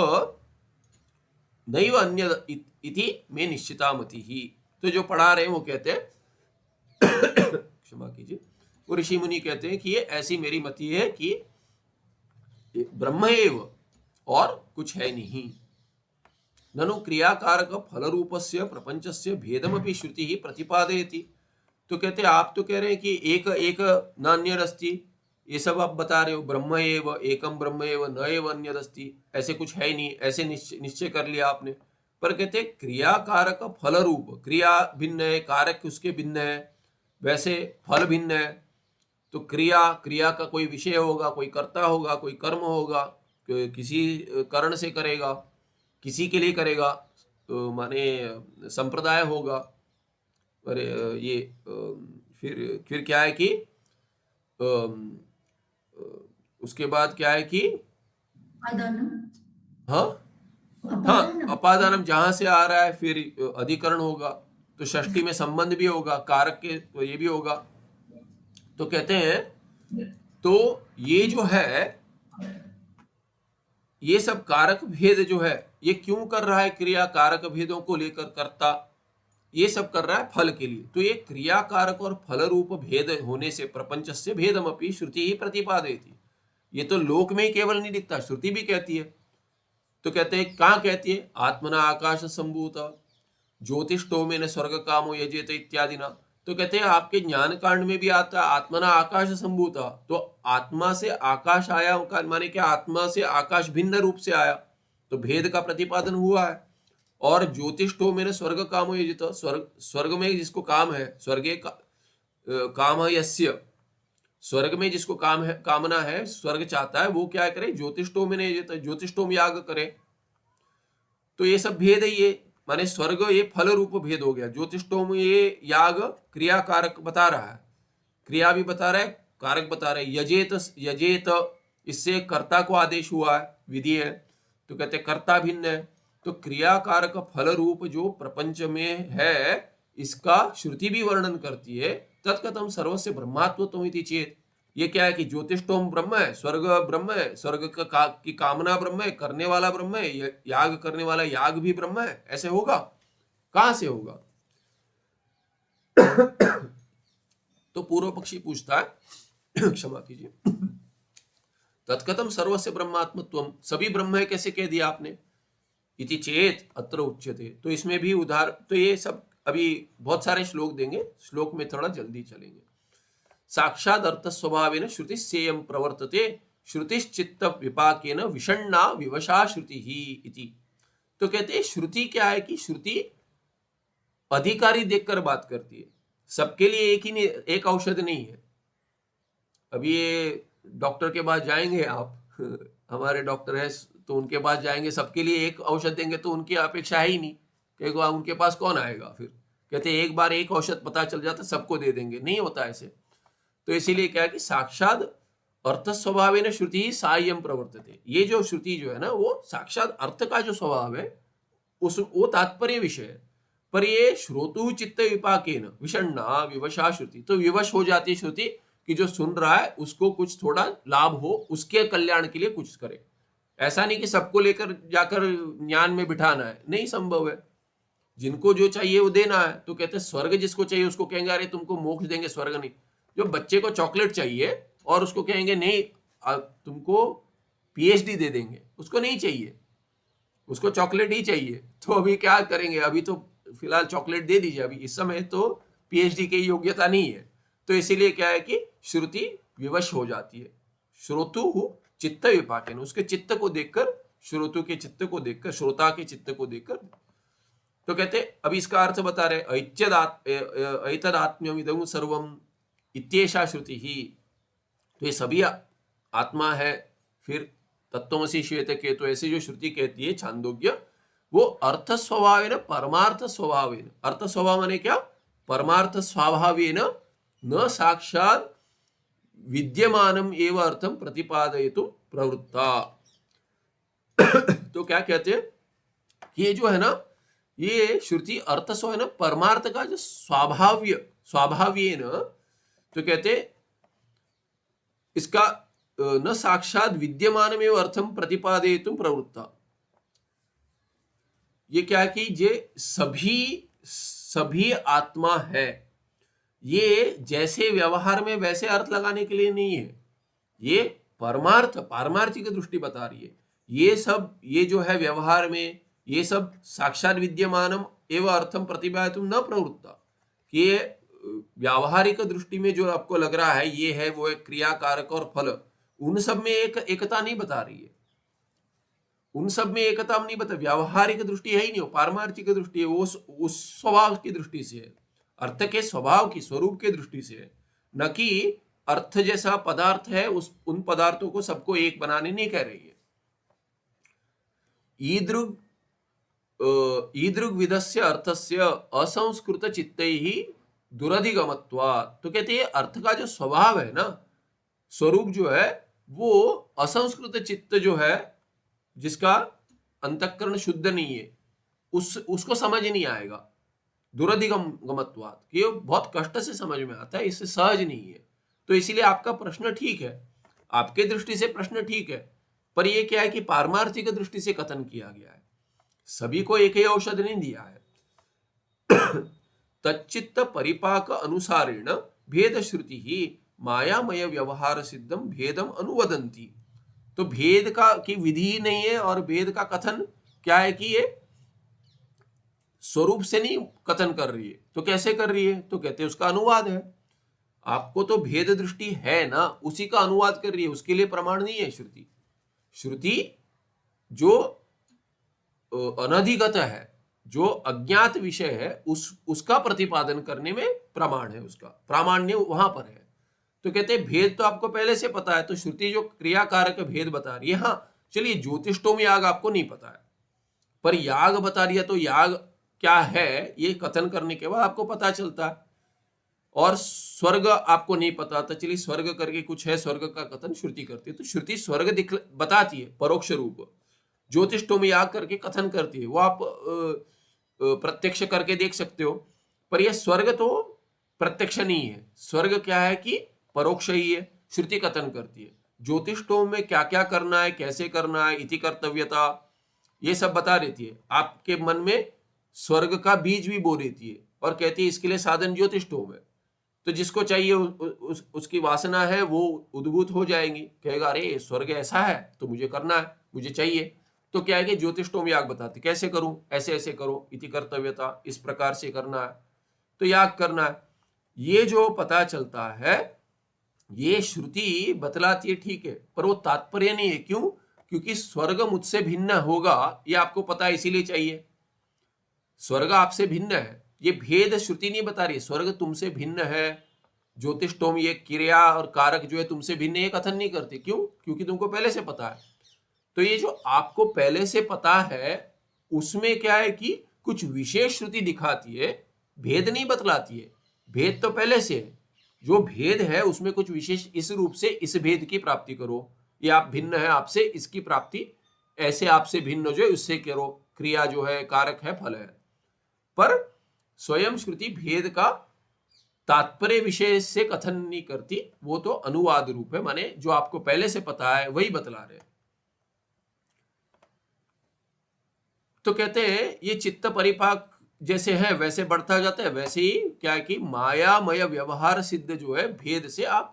नैव अन्य इति में निश्चिता मति ही, तो जो पढ़ा रहे हैं वो कहते हैं क्षमा कीजिए, वो ऋषि मुनि कहते हैं कि ये ऐसी मेरी मति है कि ब्रह्म एव और कुछ है नहीं। ननु क्रियाकारक फल रूपस्य प्रपंचस्य भेदमपि श्रुति ही प्रतिपादयति, तो कहते हैं आप तो कह रहे हैं कि एक एक नान्यरस्ति, ये सब आप बता रहे हो, ब्रह्म एव एकम ब्रह्म एव न एव अन्यदस्ति, ऐसे कुछ है नहीं, ऐसे निश्चय कर लिया आपने। पर कहते क्रियाकारक फल रूप, क्रिया भिन्न है, कारक उसके भिन्न है, वैसे फल भिन्न है, तो क्रिया का कोई विषय होगा, कोई कर्ता होगा, कोई कर्म होगा, किसी करण से करेगा, किसी के लिए करेगा, तो माने संप्रदाय होगा। और ये फिर क्या है कि उसके बाद क्या है कि हाँ अपादानम जहां से आ रहा है, फिर अधिकरण होगा, तो षष्ठी में संबंध भी होगा, कारक के तो ये भी होगा। तो कहते हैं तो ये जो है, ये सब कारक भेद जो है ये क्यों कर रहा है? क्रिया कारक भेदों को लेकर करता ये सब कर रहा है फल के लिए। तो ये क्रिया कारक और फल रूप भेद होने से प्रपंच से भेदमपि श्रुति ही प्रतिपादयति, ये तो लोक में ही केवल नहीं दिखता, श्रुति भी कहती है। तो कहते हैं कहाँ कहती है? आत्मना आकाश संभूत ज्योतिष्टो में न स्वर्ग कामो यजेत इत्यादि ना, तो कहते हैं आपके ज्ञान कांड में भी आता है आत्मना आकाश संभूता, तो आत्मा से आकाश आया, माने क्या? आत्मा से आकाश भिन्न रूप से आया, तो भेद का प्रतिपादन हुआ है। और ज्योतिष्ठो में स्वर्ग काम हो, तो स्वर्ग में जिसको काम है, स्वर्गे काम यस्य, स्वर्ग में जिसको काम है, कामना है, स्वर्ग चाहता है, वो क्या करे? ज्योतिष्ठो में नहीं, ज्योतिष्ठो में याग करे। तो ये सब भेद है, ये माने स्वर्ग ये फल रूप भेद हो गया, ज्योतिष्ठो में ये याग क्रिया कारक बता रहा है, क्रिया भी बता रहा है, कारक बता रहा है। यजेत इससे कर्ता को आदेश हुआ है, विधि है, तो कहते कर्ता भिन्न है। तो क्रिया कारक फल रूप जो प्रपंच में है, इसका श्रुति भी वर्णन करती है। तत्कथम सर्वस्य ब्रह्मात्मत्वम् इति चेत, ये क्या है कि ज्योतिष्ठोम ब्रह्म है, स्वर्ग ब्रह्म है, स्वर्ग की कामना ब्रह्म है, करने वाला ब्रह्म है, याग करने वाला याग भी ब्रह्म है, ऐसे होगा? कहां से होगा? तो पूर्व पक्षी पूछता है क्षमा कीजिए, तत्कथम सर्वस्य ब्रह्मात्मत्वम, सभी ब्रह्म है कैसे कह दिया आपने, इति चेत अत्र उच्यते। तो इसमें भी उदाहरण, तो ये सब अभी बहुत सारे श्लोक देंगे, श्लोक में थोड़ा जल्दी चलेंगे। साक्षाद अर्थ स्वभावेन श्रुति सेयम प्रवर्तते, श्रुतिश्चित्त विपाकेन विषण्णा विवशा श्रुति ही इति। तो कहते हैं श्रुति क्या है कि श्रुति अधिकारी देखकर बात करती है, सबके लिए एक ही नहीं, एक औषध नहीं है। अभी ये डॉक्टर के पास जाएंगे आप हमारे डॉक्टर है तो उनके पास जाएंगे, सबके लिए एक औषध देंगे तो उनकी अपेक्षा है ही नहीं, क्योंकि उनके पास कौन आएगा फिर। कहते हैं एक बार एक औषध पता चल जाता सबको दे देंगे, नहीं होता ऐसे। तो इसीलिए क्या है कि साक्षात अर्थ स्वभाव है श्रुति ही सायम प्रवर्तते, ये जो श्रुति जो है ना वो साक्षात अर्थ का जो स्वभाव है उस वो तात्पर्य विषय है। पर ये श्रोतु चित्त विपाकेन विषण्णा विवशा श्रुति, तो विवश हो जाती है श्रुति कि जो सुन रहा है उसको कुछ थोड़ा लाभ हो, उसके कल्याण के लिए कुछ करे। ऐसा नहीं कि सबको लेकर जाकर ज्ञान में बिठाना है, नहीं संभव है। जिनको जो चाहिए वो देना है। तो कहते हैं स्वर्ग जिसको चाहिए उसको कहेंगे अरे तुमको मोक्ष देंगे, स्वर्ग नहीं। जो बच्चे को चॉकलेट चाहिए और उसको कहेंगे नहीं तुमको पीएचडी दे देंगे, उसको नहीं चाहिए, उसको चॉकलेट ही चाहिए। तो अभी क्या करेंगे, अभी तो फिलहाल चॉकलेट दे दीजिए, अभी इस समय तो पीएचडी की योग्यता नहीं है। तो इसीलिए क्या है कि श्रुति विवश हो जाती है। श्रोतु चित्त विपाकेन, उसके चित्त को देखकर, श्रोतु के चित्त को देखकर, श्रोता के चित्त को देखकर। तो कहते अभी इसका अर्थ बता रहे, ऐतदात्म्यम इदं सर्वम इत्येषा श्रुति ही। तो ये सभी आत्मा है। फिर तत्त्वमसि श्वेत केतु, ऐसी जो श्रुति कहती है छांदोग्य, वो अर्थ स्वभावेन परमार्थ स्वभावेन, अर्थ स्वभाव माने क्या, परमार्थ स्वभावेन न साक्षात विद्यमानम एव अर्थम प्रतिपादयितुं प्रवृत्ता। तो क्या कहते हैं, ये जो है ना, ये श्रुति अर्थ स्व है ना, परमार्थ का जो स्वाभाव्य न, तो कहते इसका न साक्षात विद्यमानम एव अर्थम प्रतिपादयितुं प्रवृत्ता। ये क्या है कि ये सभी आत्मा है, ये जैसे व्यवहार में वैसे अर्थ लगाने के लिए नहीं है, ये पारमार्थिक दृष्टि बता रही है। ये सब, ये जो है व्यवहार में, ये सब साक्षात विद्यमानम एवं अर्थम प्रतिपादयितुं न प्रवृत्ता, ये व्यावहारिक दृष्टि में जो आपको लग रहा है ये है वो है क्रिया कारक और फल, उन सब में एकता नहीं बता रही है, उन सब में एकता नहीं बता। व्यावहारिक दृष्टि है ही नहीं, पारमार्थिक दृष्टि है, वो उस स्वभाव की दृष्टि से है, अर्थ के स्वभाव की, स्वरूप के दृष्टि से है, न कि अर्थ जैसा पदार्थ है उन पदार्थों को सबको एक बनाने नहीं कह रही है। ईदृग विधस्य अर्थस्य असंस्कृत चित्तैहि दुरधिगमत्वात्। तो कहते हैं अर्थ का जो स्वभाव है ना, स्वरूप जो है, वो असंस्कृत चित्त जो है, जिसका अंतःकरण शुद्ध नहीं है, उसको समझ नहीं आएगा। दुरधिगमत्वात्, कि ये बहुत कष्ट से समझ में आता है, इससे सहज नहीं है। तो इसीलिए आपका प्रश्न ठीक है, आपके दृष्टि से प्रश्न ठीक है, पर ये क्या है कि पारमार्थिक दृष्टि से कथन किया गया है, सभी को एक ही औषध नहीं दिया है। तच्चित्त परिपाक अनुसारेण भेद श्रुति ही मायामय व्यवहार सिद्धम भेदम अनुवदंती। तो भेद का की विधि नहीं है, और भेद का कथन क्या है कि ये स्वरूप से नहीं कथन कर रही है। तो कैसे कर रही है, तो कहते हैं उसका अनुवाद है। आपको तो भेद दृष्टि है ना, उसी का अनुवाद कर रही है, उसके लिए प्रमाण नहीं है श्रुति। श्रुति जो अनधिगत है, जो अज्ञात विषय है, उसका प्रतिपादन करने में प्रमाण है, उसका प्रामाण्य वहां पर है। तो कहते हैं भेद तो आपको पहले से पता है, तो श्रुति जो क्रियाकारक भेद बता रही है। हाँ चलिए, ज्योतिष्टोम याग आपको नहीं पता है, पर याग बता रही है, तो याग क्या है ये कथन करने के बाद आपको पता चलता है। और स्वर्ग आपको नहीं पता, तो चलिए स्वर्ग करके कुछ है, स्वर्ग का कथन श्रुति करती है, तो श्रुति स्वर्ग बताती है परोक्ष रूप। ज्योतिष्टोम याग करके कथन करती है, वो आप प्रत्यक्ष करके देख सकते हो, पर यह स्वर्ग तो प्रत्यक्ष नहीं है। स्वर्ग क्या है कि परोक्ष ही है, श्रुति कथन करती है। ज्योतिष्टोम में क्या क्या करना है, कैसे करना है, इति कर्तव्यता, ये सब बता देती है। आपके मन में स्वर्ग का बीज भी बो देती है और कहती है इसके लिए साधन ज्योतिष्टोम है। तो जिसको चाहिए उसकी वासना है वो उद्भूत हो जाएंगी, कहेगा अरे स्वर्ग ऐसा है तो मुझे करना है, मुझे चाहिए। तो क्या है कि ज्योतिषोम याग बताते कैसे करूं, ऐसे ऐसे करो, इति कर्तव्यता, इस प्रकार से करना है, तो याग करना है। ये जो पता चलता है ये श्रुति बतलाती है, ठीक है, पर वो तात्पर्य नहीं है। क्यों? क्योंकि स्वर्ग मुझसे भिन्न होगा ये आपको पता है, इसीलिए चाहिए। स्वर्ग आपसे भिन्न है, ये भेद श्रुति नहीं बता रही। स्वर्ग तुमसे भिन्न है, ज्योतिषोम ये क्रिया और कारक जो है तुमसे भिन्न, ये कथन नहीं करती। क्यों? क्योंकि तुमको पहले से पता है। तो ये जो आपको पहले से पता है उसमें क्या है कि कुछ विशेष श्रुति दिखाती है, भेद नहीं बतलाती है। भेद तो पहले से है, जो भेद है उसमें कुछ विशेष, इस रूप से इस भेद की प्राप्ति करो, ये आप भिन्न है आपसे, इसकी प्राप्ति ऐसे आपसे भिन्न जो है उससे करो, क्रिया जो है कारक है फल है। पर स्वयं श्रुति भेद का तात्पर्य विषय से कथन नहीं करती, वो तो अनुवाद रूप है, माने जो आपको पहले से पता है वही बतला रहे। तो कहते हैं ये चित्त परिपाक जैसे है वैसे बढ़ता जाता है, वैसे ही क्या है कि मायामय व्यवहार सिद्ध जो है भेद से आप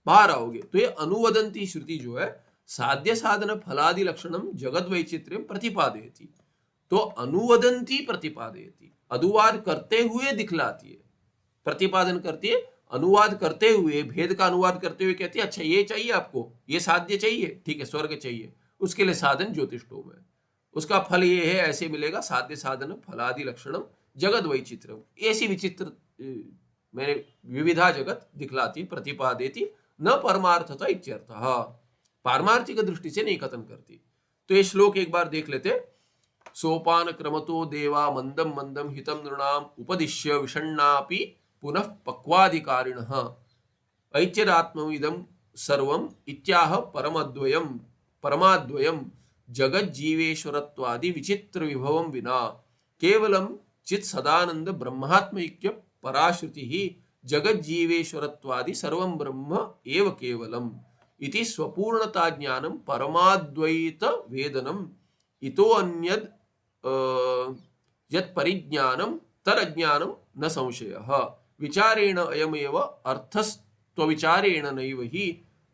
बाहर आओगे। तो ये अनुवदंती श्रुति जो है साध्य साधन फलादि लक्षणम जगद वैचित्र्यम प्रतिपादयति, तो अनुवदंती प्रतिपादयति, अनुवाद करते हुए दिखलाती है, प्रतिपादन करती है, अनुवाद करते हुए, भेद का अनुवाद करते हुए कहती है अच्छा ये चाहिए आपको, ये साध्य चाहिए, ठीक है, स्वर्ग चाहिए, उसके लिए साधन ज्योतिषोम है, उसका फल ये है, ऐसे मिलेगा, साध्य साधन फलादि लक्षणम जगत वैचित्रम, ऐसी विचित्र मैंने विविधा जगत दिखलाती, प्रतिपादेती, न परमार्थता इत्यर्थः, पारमार्थिक दृष्टि से नहीं कथन करती। तो ये श्लोक एक बार देख लेते। सोपान क्रमतो देवा मंदम मंदम हितम नृणाम उपदिश्य विषण्णापि पुनः पक्वाधिकारिणः ऐचिरात्मविदं सर्वम् इत्याह परमाद्वयम् जगज्जीवेश्वरत्वादि विचित्र विभवं विना केवलं चित् सदानंद ब्रह्मात्मैक्य पराश्रुति ही जगज्जीवेश्वरत्वादि सर्वं ब्रह्म एव केवलम् इति स्वपूर्णता ज्ञानं परमाद्वैत वेदनम् इतो अन्यद् यत् परिज्ञानं तदज्ञानं न संशयः विचारेण अयमेव अर्थस्त्वविचारेण नैव हि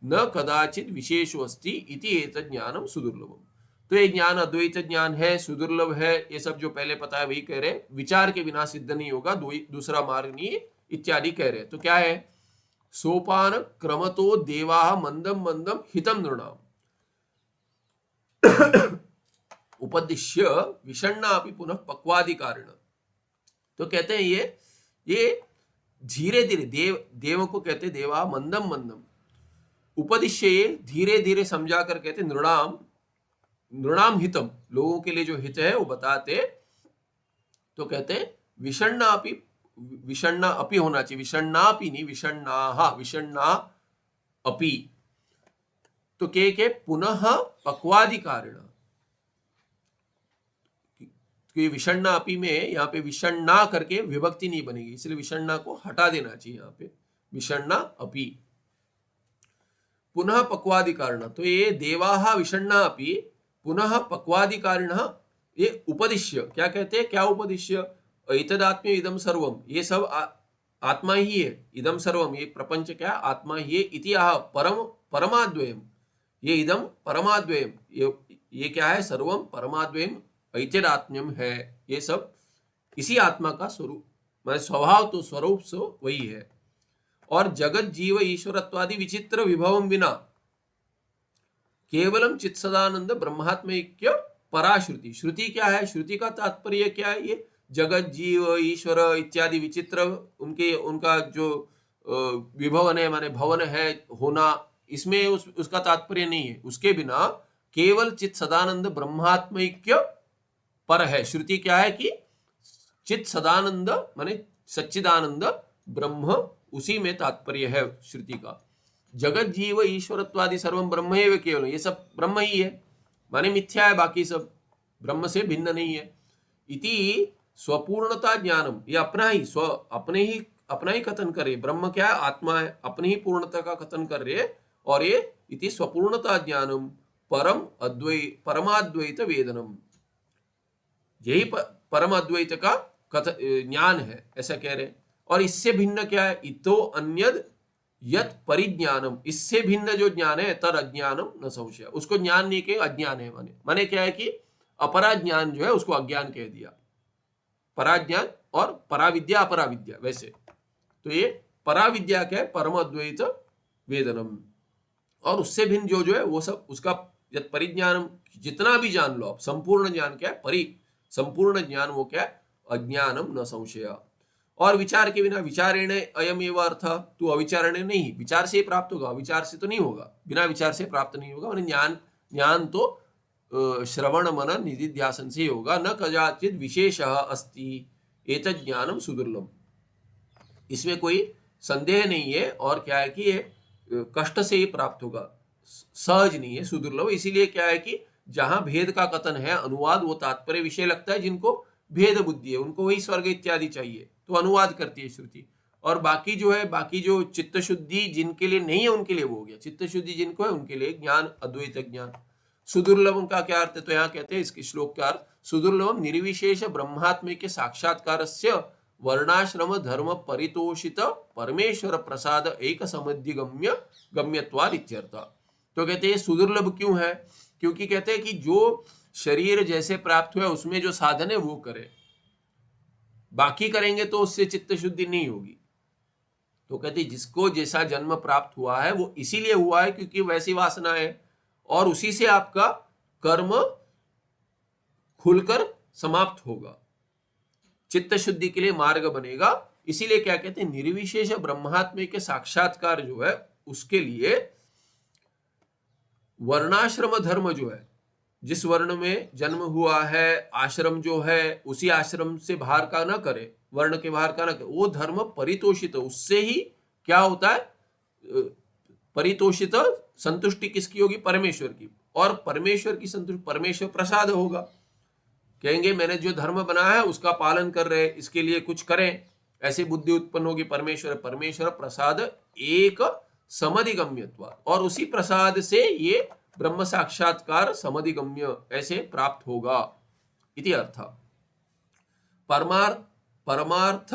न कदाचित् विशेषो अस्ति इति एतत् ज्ञानं सुदुर्लभम्। तो ये ज्ञान अद्वैत ज्ञान है, सुदुर्लभ है, ये सब जो पहले पता है वही कह रहे, विचार के बिना सिद्ध नहीं होगा, दूसरा मार्ग नहीं इत्यादि कह रहे। तो क्या है? सोपान क्रमतो देवा मंदम मंदम हितम नृणाम उपदिश्य विषण्णा अपि पुनः पक्वाधिकारिण। तो कहते हैं ये धीरे धीरे देव को कहते देवा मंदम मंदम, उपदिश्य धीरे धीरे समझा कर कहते नृणाम हितम, लोगों के लिए जो हित है वो बताते। तो कहते विषण्णा अपि होना चाहिए, विषण्णापि नहीं, विषण्णा अपि। तो के पुनः पक्वाधिकारिण, विषण्णा अपि में यहाँ पे विषण्णा करके विभक्ति नहीं बनेगी, इसलिए विषण्णा को हटा देना चाहिए यहाँ पे, विषण्णा अपि पुनः पक्वाधिकारिण। तो ये देवाः विषण्णा अपि पुनः पक्वाधिकारिण, ये उपदिश्य क्या कहते हैं, क्या उपदिश्य? एतदात्म्य इदम सर्वम, ये सब आत्मा ही है, इदम सर्वम ये प्रपंच क्या आत्मा ही है, इति आह परमाद्वयम, ये इदम परमाद्वयम, ये क्या है? सर्वम परमाद्वयम ऐतिरात्म्यम है, ये सब इसी आत्मा का स्वरूप, मतलब स्वभाव तो स्वरूप से वही है। और जगत जीव ईश्वरत्वादि विचित्र विभवम विना केवलम चित्सदानंद ब्रह्मात्मैक्य पराश्रुति। श्रुति क्या है? श्रुति का तात्पर्य क्या है? ये जगत जीव ईश्वर इत्यादि विचित्र उनका जो विभवन है, माने भवन है, होना, इसमें उसका तात्पर्य नहीं है। उसके बिना केवल चित सदानंद ब्रह्मात्मैक्य पर है। श्रुति क्या है कि चित सदानंद माने सच्चिदानंद ब्रह्म, उसी में तात्पर्य है श्रुति का। जगत जीव ईश्वरत्वादि सर्वम ब्रह्म एव केवल, ये सब ब्रह्म ही है, माने मिथ्या है, बाकी सब ब्रह्म से भिन्न नहीं है। इति स्वपूर्णता ज्ञानम, ये अपना ही कथन करे, ब्रह्म क्या है? आत्मा है, अपनी ही पूर्णता का कथन कर रहे। और ये इति स्वपूर्णता ज्ञानम परमाद्वैत वेदनम, यही परम अद्वैत का ज्ञान है, ऐसा कह रहे। और इससे भिन्न क्या है, इतो अन्यद यत परिज्ञानम, इससे भिन्न जो ज्ञान है तर अज्ञानम न संशय, उसको ज्ञान नहीं कहे अज्ञान है, माने क्या है कि अपरा ज्ञान जो है उसको अज्ञान कह दिया, पराज्ञान और पराविद्या अपराविद्या। वैसे तो ये पराविद्या क्या है, परम अद्वैत वेदनम, और उससे भिन्न जो है वो सब उसका यत परिज्ञानम, जितना भी जान लो आप, संपूर्ण ज्ञान क्या है, संपूर्ण ज्ञान वो क्या है, अज्ञानम न संशय। और विचार के बिना, विचारेण अयम एव अर्थ, तू अविचारणे नहीं, विचार से ही प्राप्त होगा, विचार से तो नहीं होगा, बिना विचार से प्राप्त नहीं होगा। ज्ञान तो श्रवण मनन निधिध्यासन से ही होगा। न कदाचित विशेष अस्ति एतत् ज्ञानम सुदुर्लभम, इसमें कोई संदेह नहीं है। और क्या है कि ये कष्ट से ही प्राप्त होगा, सहज नहीं है, सुदुर्लभ। इसीलिए क्या है कि जहां भेद का कथन है, अनुवाद वो तात्पर्य विषय लगता है, जिनको भेद बुद्धि है उनको वही स्वर्ग इत्यादि चाहिए, तो अनुवाद करती है श्रुति। और बाकी जो है, बाकी जो चित्त शुद्धि जिनके लिए नहीं है उनके लिए वो हो गया, चित्त शुद्धि जिनको है उनके लिए ज्ञान अद्वैत ज्ञान। सुदुर्लभम का क्या अर्थ है, तो यहाँ कहते हैं इसके श्लोक का अर्थ, सुदुर्लभम निर्विशेष ब्रह्मात्म के साक्षात्कार वर्णाश्रम धर्म परितोषित परमेश्वर प्रसाद एक समध्य गम्यत्वाद इत्यर्थ। तो कहते हैं सुदुर्लभ क्यों है, क्योंकि कहते हैं कि जो शरीर जैसे प्राप्त हुआ उसमें जो साधन है वो करे, बाकी करेंगे तो उससे चित्त शुद्धि नहीं होगी। तो कहते जिसको जैसा जन्म प्राप्त हुआ है वो इसीलिए हुआ है क्योंकि वैसी वासना है, और उसी से आपका कर्म खुलकर समाप्त होगा, चित्त शुद्धि के लिए मार्ग बनेगा। इसीलिए क्या कहते हैं, निर्विशेष ब्रह्मात्म के साक्षात्कार जो है उसके लिए वर्णाश्रम धर्म जो है, जिस वर्ण में जन्म हुआ है, आश्रम जो है उसी आश्रम से बाहर का ना करे, वर्ण के बाहर का ना करे, वो धर्म परितोषित, उससे ही क्या होता है, परितोषित संतुष्टि किसकी होगी, परमेश्वर की। और परमेश्वर की संतुष्टि परमेश्वर प्रसाद होगा। कहेंगे मैंने जो धर्म बनाया है उसका पालन कर रहे, इसके लिए कुछ करें, ऐसी बुद्धि उत्पन्न होगी। परमेश्वर प्रसाद एक समधिगम्यत्व, और उसी प्रसाद से ये ब्रह्म साक्षात्कार समधिगम्य ऐसे प्राप्त होगा इति अर्थ। परमार्थ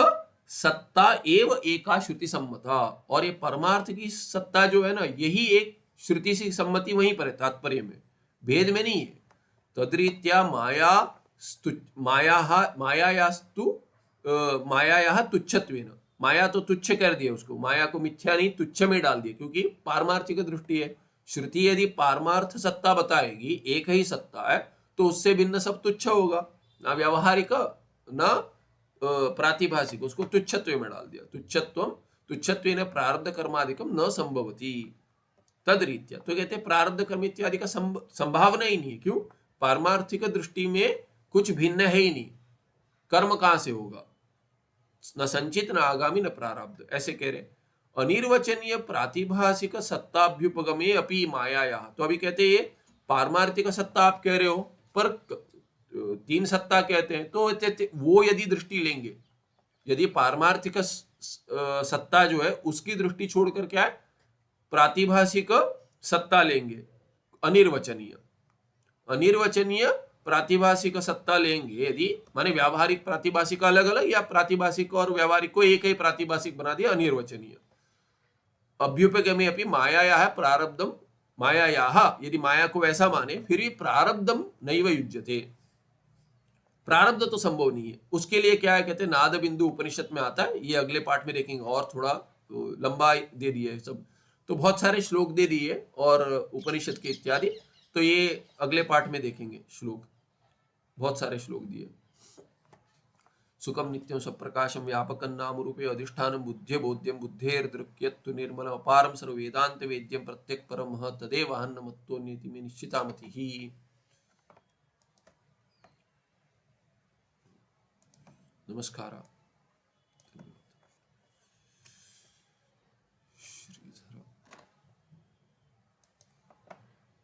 सत्ता एव एका श्रुति सम्मता, और ये परमार्थ की सत्ता जो है ना, यही एक श्रुति से सम्मति वहीं पर है, तात्पर्य में, भेद में नहीं है। तद्रीत्या मायायाः तुच्छत्वेन, माया तो तुच्छ कर दिया उसको, माया को मिथ्या नहीं तुच्छ में डाल दिया, क्योंकि पारमार्थिक दृष्टि है। श्रुति यदि पारमार्थ सत्ता बताएगी, एक ही सत्ता है, तो उससे भिन्न सब तुच्छ होगा, ना व्यावहारिक ना प्रातिभाषिक, उसको तुच्छत्व में डाल दिया। तुच्छत्वेन प्रारब्ध कर्मादिकम न संभवती तदरीत्या। तो कहते हैं प्रारब्ध कर्म इत्यादि का संभावना ही नहीं है। क्यों, पारमार्थिक दृष्टि में कुछ भिन्न है ही नहीं, कर्म कहां से होगा, न संचित न आगामी न प्रारब्ध, ऐसे कह रहे। अनिर्वचनीय प्रातिभाषिक सत्ताभ्युपगमे अपि मायाया, तो अभी कहते हैं पारमार्थिक सत्ता आप कह रहे हो, पर तीन सत्ता कहते हैं, तो वो यदि दृष्टि लेंगे, यदि पारमार्थिक सत्ता जो है उसकी दृष्टि छोड़कर क्या है, प्रातिभाषिक सत्ता लेंगे, अनिर्वचनीय प्रातिभाषिक सत्ता लेंगे यदि, माने व्यावहारिक प्रातिभाषिक अलग अलग, या प्रातिभाषिक और व्यावहारिक को एक ही प्रातिभाषिक बना दिया, अनिर्वचनीय। अभ्युपगमे अपनी मायाया है प्रारब्धम, मायाया यदि माया को वैसा माने, फिर भी प्रारब्धम नैव युज्यते, प्रारब्ध तो संभव नहीं है। उसके लिए क्या है, कहते हैं नाद बिंदु उपनिषद में आता है, ये अगले पार्ट में देखेंगे, और थोड़ा तो लंबा दे दिए सब, तो बहुत सारे श्लोक दे दिए और उपनिषद के इत्यादि, तो ये अगले पार्ट में देखेंगे श्लोक, बहुत सारे श्लोक दिए। सुखम नित्यम सप्रकाशम व्यापकं नाम रूपे अधिष्ठानं बुद्धे बोध्यम बुद्धेर्दृक्यत्तु निर्मल अपारम सर्व वेदांत वेद्यम प्रत्यक परम तदेव अहन्नमत्तोन्यति में निश्चितामतिः। नमस्कार।